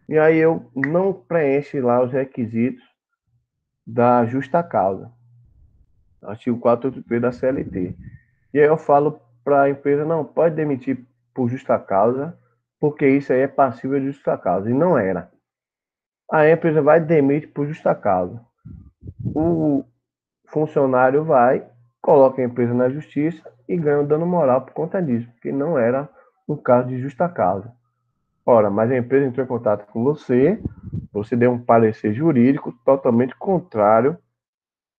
e aí eu não preencho lá os requisitos da justa causa, artigo 483 da CLT. E aí eu falo para a empresa, não, pode demitir por justa causa, porque isso aí é passível de justa causa, e não era. A empresa vai e demite por justa causa. O funcionário vai, coloca a empresa na justiça e ganha um dano moral por conta disso, porque não era um caso de justa causa. Ora, mas a empresa entrou em contato com você, você deu um parecer jurídico totalmente contrário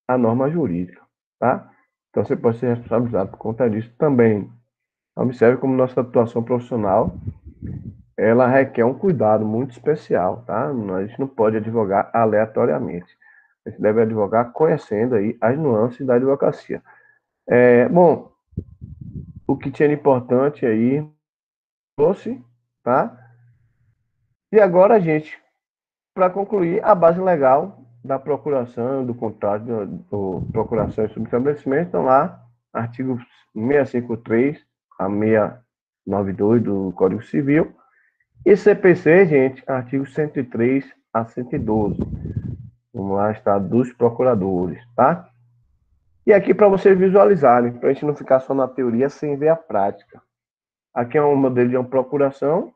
à norma jurídica, tá? Então você pode ser responsabilizado por conta disso também. Observe como nossa atuação profissional, ela requer um cuidado muito especial, tá? A gente não pode advogar aleatoriamente. A gente deve advogar conhecendo aí as nuances da advocacia. Bom, o que tinha de importante aí, trouxe, tá? E agora, gente, para concluir, a base legal da procuração, do contrato, do procuração e subestabelecimento, estão lá, artigos 653 a 692 do Código Civil, e CPC, gente, artigos 103 a 112. Vamos lá, está dos procuradores, tá? E aqui para vocês visualizarem, para a gente não ficar só na teoria sem ver a prática. Aqui é um modelo de uma procuração,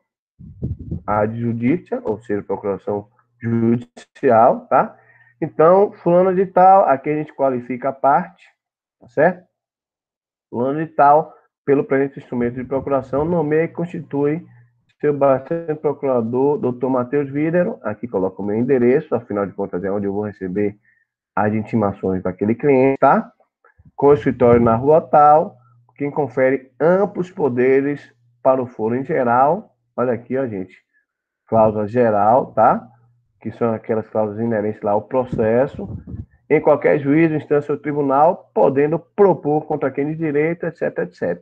a judicia, ou seja, procuração judicial, tá? Então, fulano de tal, aqui a gente qualifica a parte, tá certo? Fulano de tal, pelo presente instrumento de procuração, nomeia e constitui seu bastante procurador, Dr. Matheus Vídero, aqui coloco o meu endereço, afinal de contas é onde eu vou receber as intimações daquele cliente, tá? Com o escritório na rua tal, quem confere amplos poderes para o foro em geral, olha aqui, ó, gente, cláusula geral, tá? Que são aquelas cláusulas inerentes lá ao processo, em qualquer juízo, instância ou tribunal, podendo propor contra quem de direito, etc, etc.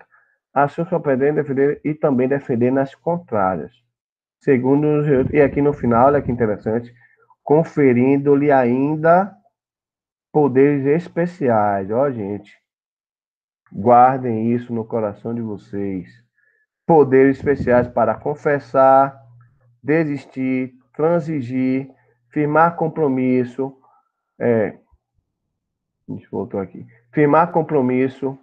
Assim, só podendo defender e também defender nas contrárias. Segundo, e aqui no final, olha que interessante, conferindo-lhe ainda poderes especiais. Ó, gente, guardem isso no coração de vocês. Poderes especiais para confessar, desistir, transigir, firmar compromisso, deixa eu voltar aqui, firmar compromisso,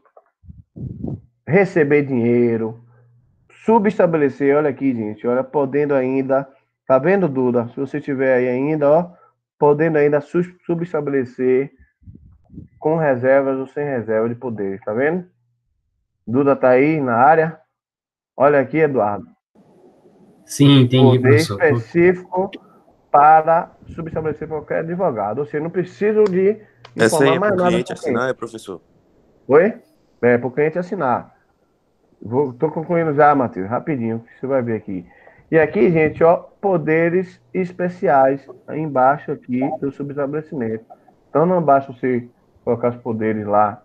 receber dinheiro, subestabelecer, olha aqui, gente, olha, podendo ainda, tá vendo, Duda? Se você tiver aí ainda, ó, podendo ainda subestabelecer com reservas ou sem reserva de poder, tá vendo? Duda tá aí na área? Olha aqui, Eduardo. Sim, entendi, Poder professor. específico para subestabelecer qualquer advogado. Ou seja, não preciso de Essa aí informar é mais para o nada cliente para o assinar, cliente. professor? Oi? Para o cliente assinar. Estou concluindo já, Matheus, rapidinho, você vai ver aqui. E aqui, gente, ó, poderes especiais embaixo aqui do subestabelecimento. Então não basta você colocar os poderes lá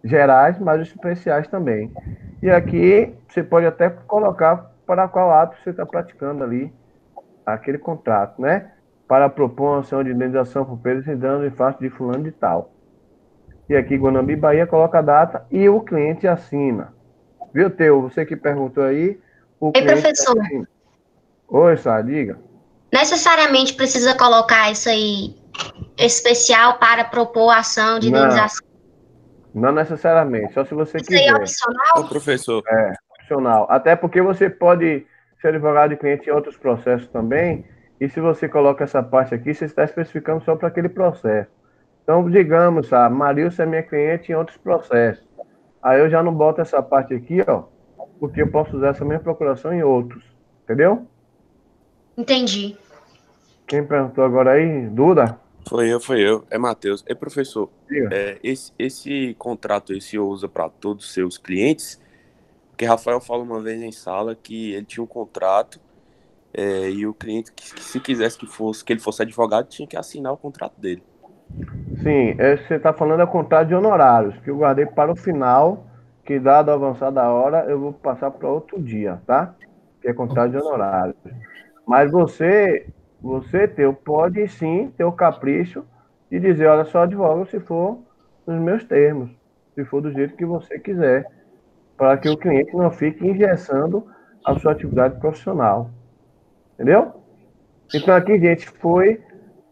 gerais, mas os especiais também. E aqui você pode até colocar para qual ato você está praticando ali aquele contrato, né? Para propor uma ação de indenização por perdas e danos em face de fulano de tal. E aqui, Guanambi, Bahia, coloca a data e o cliente assina. Viu, Teu? Você que perguntou aí, o Ei, cliente professor, assina. Oi, Sá, diga. necessariamente precisa colocar isso aí especial para propor ação de Não, indenização? não necessariamente, só se você Isso aí é quiser. opcional? Ô, professor, Opcional. Até porque você pode ser advogado de cliente em outros processos também, e se você coloca essa parte aqui, você está especificando só para aquele processo. Então, digamos, a Marilson é minha cliente em outros processos. Aí eu já não boto essa parte aqui, ó, porque eu posso usar essa mesma procuração em outros. Entendeu? Entendi. Quem perguntou agora aí? Duda? foi eu. É Matheus. É, professor, Diga. esse contrato aí o senhor usa para todos os seus clientes? Porque Rafael falou uma vez em sala que ele tinha um contrato e o cliente, que se quisesse que ele fosse advogado, tinha que assinar o contrato dele. Sim, você está falando é contrato de honorários, que eu guardei para o final, que dado avançar da hora, eu vou passar para outro dia, tá? Que é contrato de honorários. Mas você Teu, pode sim ter o capricho de dizer, olha, só advogo se for nos meus termos, se for do jeito que você quiser, para que o cliente não fique engessando a sua atividade profissional. Entendeu? Então aqui, gente, foi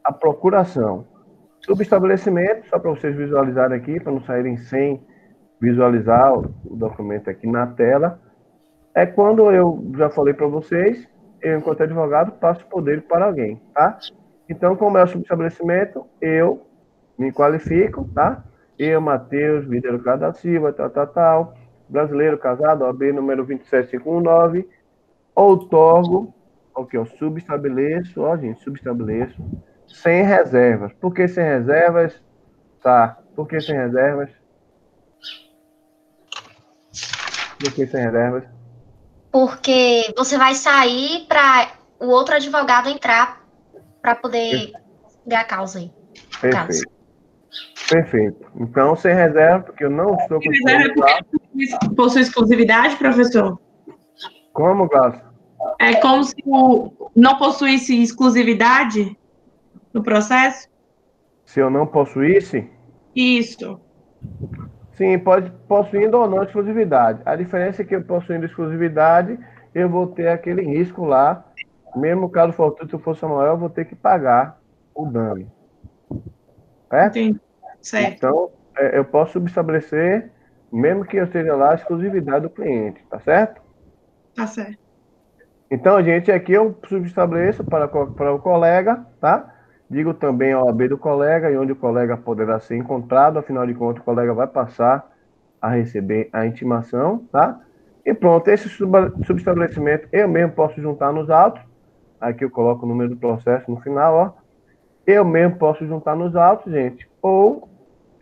a procuração. Subestabelecimento, só para vocês visualizarem aqui, para não saírem sem visualizar o documento aqui na tela, é quando eu já falei para vocês, eu, enquanto advogado, passo poder para alguém, tá? Então, como é o subestabelecimento, eu me qualifico, tá? Eu, Matheus, Vídeo da Silva, tal, brasileiro, casado, OAB número 27519, outorgo, ok, eu subestabeleço, ó, gente, subestabeleço, sem reservas. Por que sem reservas? Tá, por que sem reservas? Por que sem reservas? Porque você vai sair para o outro advogado entrar para poder ganhar a causa aí. Perfeito. Perfeito. Então, sem reserva, porque eu não estou com... Reserva porque possui exclusividade, professor? Como, Glaucio? É como se não possuísse exclusividade no processo? Se eu não possuísse? Isso. Sim, pode possuindo ou não exclusividade. A diferença é que eu possuindo exclusividade, eu vou ter aquele risco lá, mesmo caso fortuito fosse maior, eu vou ter que pagar o dano. Certo? Entendi. Certo. Então, eu posso subestabelecer, mesmo que eu esteja lá, a exclusividade do cliente, tá certo? Tá certo. Então, gente, aqui eu subestabeleço para o colega, tá? Digo também a OAB do colega e onde o colega poderá ser encontrado, afinal de contas, o colega vai passar a receber a intimação, tá? E pronto, esse subestabelecimento eu mesmo posso juntar nos autos. Aqui eu coloco o número do processo no final, ó. Eu mesmo posso juntar nos autos, gente, ou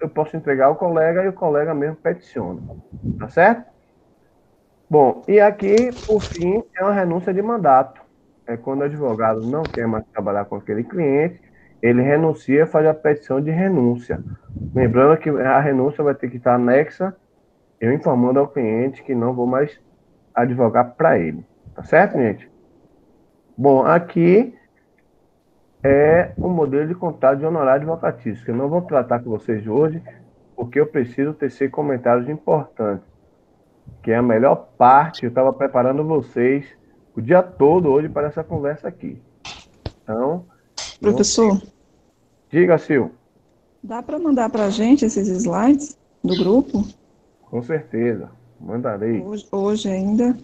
eu posso entregar ao colega e o colega mesmo peticiona, tá certo? Bom, e aqui, por fim, é uma renúncia de mandato. É quando o advogado não quer mais trabalhar com aquele cliente, ele renuncia e faz a petição de renúncia. Lembrando que a renúncia vai ter que estar anexa, eu informando ao cliente que não vou mais advogar para ele. Tá certo, gente? Bom, aqui é o modelo de contrato de honorário advocatício, que eu não vou tratar com vocês hoje, porque eu preciso tecer comentários importantes, que é a melhor parte. Eu estava preparando vocês o dia todo hoje para essa conversa aqui. Então, Professor, diga, Sil. dá para mandar para a gente esses slides do grupo? Com certeza, mandarei. Hoje ainda?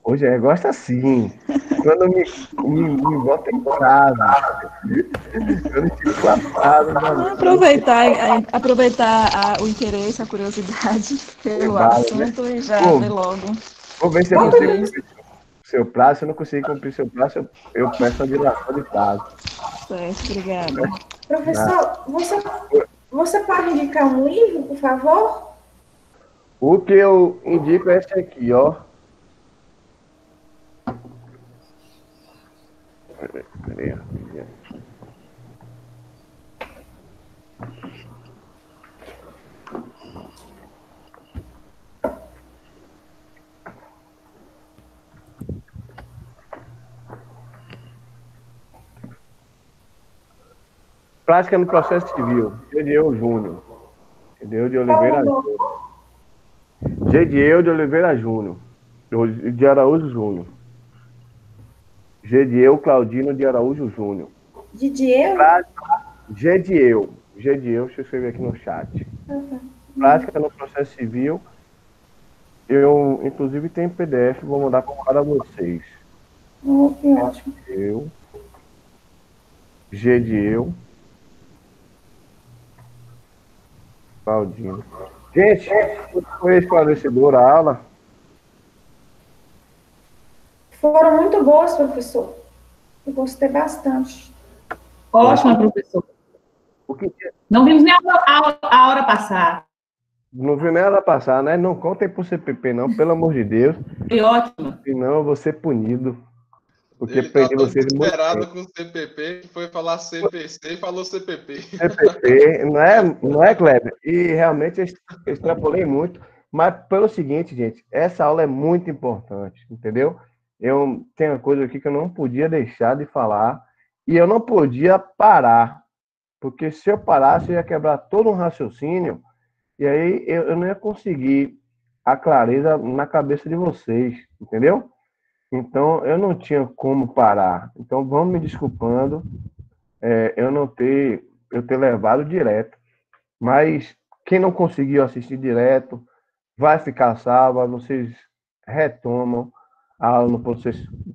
Hoje gosta sim. Quando me bota em casa. Quando fico lapado. Aproveitar o interesse, a curiosidade pelo vale, assunto, né? E já ver logo. Vou ver se eu consigo cumprir seu prazo. Se eu não conseguir cumprir seu prazo, eu peço a dilação de prazo. Certo, obrigada. Professor, você pode indicar um livro, por favor? O que eu indico é esse aqui, ó. Peraí. Prática no processo civil, Gediel Júnior. Gediel de Oliveira Júnior. Gediel de Oliveira Júnior. De Araújo Júnior. Gediel Claudino de Araújo Júnior. Gediel? Gediel, deixa eu escrever aqui no chat. Prática no processo civil. Eu, inclusive, tenho PDF, vou mandar para vocês. Que ótimo. Gediel. Claudino. Gente, foi esclarecedora a aula? Foram muito boas, professor. Eu gostei bastante. Ótimo, professor. Não vimos nem a hora passar. Não viu nem a hora passar, né? Não contem por CPP, não, pelo amor de Deus. Foi ótimo. Senão eu vou ser punido. Porque Ele perdi tá vocês muito desesperado tempo. com o CPP, que foi falar CPC e falou CPP. CPP, não é, Kleber? E realmente eu extrapolei muito. Mas pelo seguinte, gente, essa aula é muito importante, entendeu? Eu tenho uma coisa aqui que eu não podia deixar de falar e eu não podia parar, porque se eu parasse eu ia quebrar todo um raciocínio e aí eu não ia conseguir a clareza na cabeça de vocês, entendeu? Então eu não tinha como parar. Então vamos me desculpando eu ter levado direto, mas quem não conseguiu assistir direto vai ficar salvo, vocês retomam a aula no ponto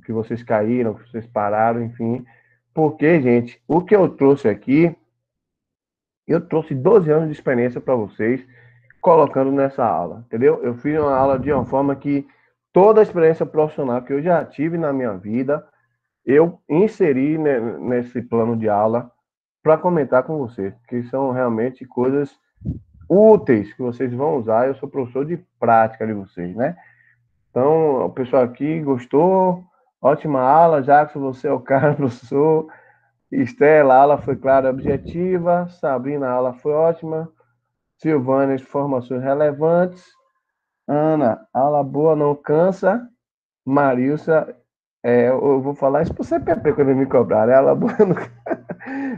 que vocês caíram, que vocês pararam, enfim. Porque, gente, o que eu trouxe aqui, eu trouxe 12 anos de experiência para vocês, colocando nessa aula, entendeu? Eu fiz uma aula de uma forma que toda a experiência profissional que eu já tive na minha vida, eu inseri nesse plano de aula para comentar com vocês, que são realmente coisas úteis que vocês vão usar. Eu sou professor de prática de vocês, né? Então, o pessoal aqui gostou, ótima aula. Jackson, você é o cara, professor. Estela, a aula foi clara e objetiva. Sabrina, a aula foi ótima. Silvânia, informações relevantes. Ana, aula boa, não cansa. Marilsa, eu vou falar isso para o CPP quando me cobrar, né? Aula boa, não cansa.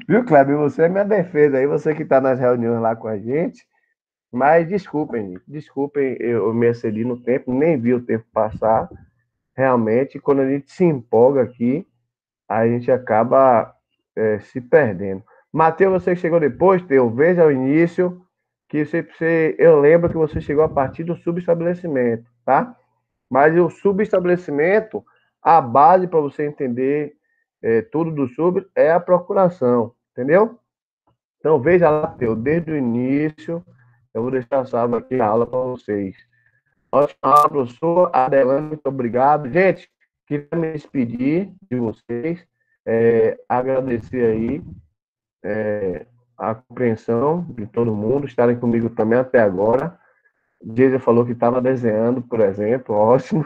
Viu, Kleber? Você é minha defesa aí, você que está nas reuniões lá com a gente. Mas desculpem, gente. Desculpem, eu me excedi no tempo, nem vi o tempo passar. Realmente, quando a gente se empolga aqui, a gente acaba se perdendo. Matheus, você chegou depois, Teu, veja o início, que eu lembro que você chegou a partir do subestabelecimento, tá? Mas o subestabelecimento, a base para você entender tudo do sub é a procuração, entendeu? Então, veja lá, Teu, desde o início. Eu vou deixar salvo aqui a aula para vocês. Ótima aula, professor. Adelante, muito obrigado. Gente, queria me despedir de vocês, agradecer aí a compreensão de todo mundo, estarem comigo também até agora. Geisa falou que estava desenhando, por exemplo, ótimo.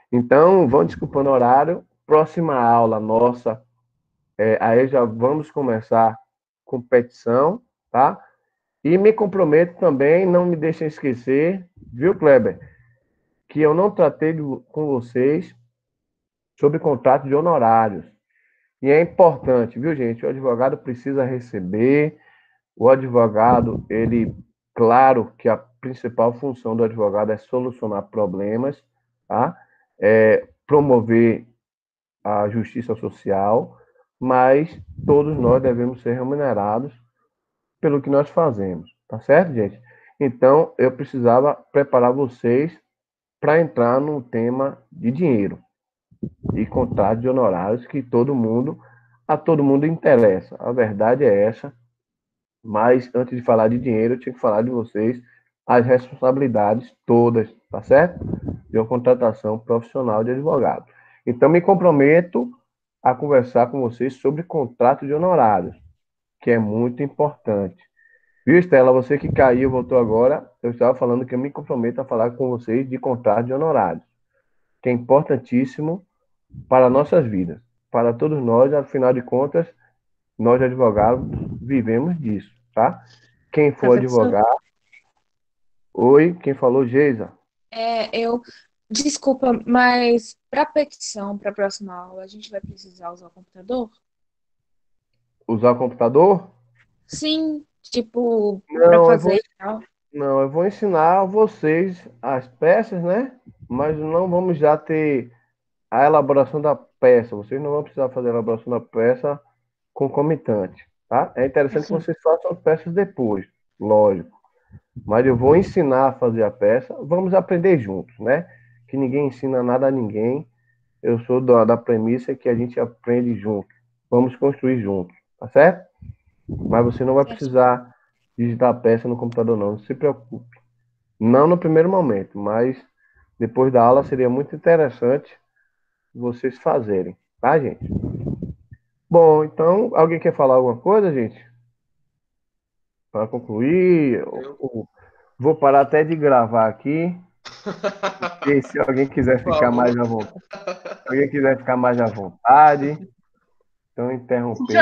Então, vão desculpando o horário. Próxima aula nossa, aí já vamos começar competição, tá? E me comprometo também, não me deixem esquecer, viu, Kleber, que eu não tratei com vocês sobre contrato de honorários. E é importante, viu, gente? O advogado precisa receber, o advogado, claro que a principal função do advogado é solucionar problemas, tá? Promover a justiça social, mas todos nós devemos ser remunerados pelo que nós fazemos, tá certo, gente? Então, eu precisava preparar vocês para entrar no tema de dinheiro e contrato de honorários que a todo mundo interessa. A verdade é essa, mas antes de falar de dinheiro, eu tinha que falar de vocês as responsabilidades todas, tá certo? De uma contratação profissional de advogado. Então, me comprometo a conversar com vocês sobre contrato de honorários, que é muito importante. Viu, Estela? Você que caiu, voltou agora, eu estava falando que eu me comprometo a falar com vocês de contrato de honorários, que é importantíssimo para nossas vidas, para todos nós, afinal de contas, nós advogados vivemos disso, tá? Quem for advogado... Oi, quem falou, Geisa? Desculpa, mas para petição, para a próxima aula, a gente vai precisar usar o computador? Usar o computador? Sim, tipo, para fazer e tal. Não, eu vou ensinar a vocês as peças, né? Mas não vamos já ter a elaboração da peça. Vocês não vão precisar fazer a elaboração da peça concomitante, tá? É interessante que vocês façam as peças depois, lógico. Mas eu vou ensinar a fazer a peça. Vamos aprender juntos, né? Que ninguém ensina nada a ninguém. Eu sou da premissa que a gente aprende junto. Vamos construir juntos, tá certo? Mas você não vai precisar digitar a peça no computador, não se preocupe. Não no primeiro momento, mas depois da aula seria muito interessante vocês fazerem, tá, gente? Bom, então, alguém quer falar alguma coisa, gente? Para concluir, vou parar até de gravar aqui. E se alguém quiser ficar mais à vontade, então interromper.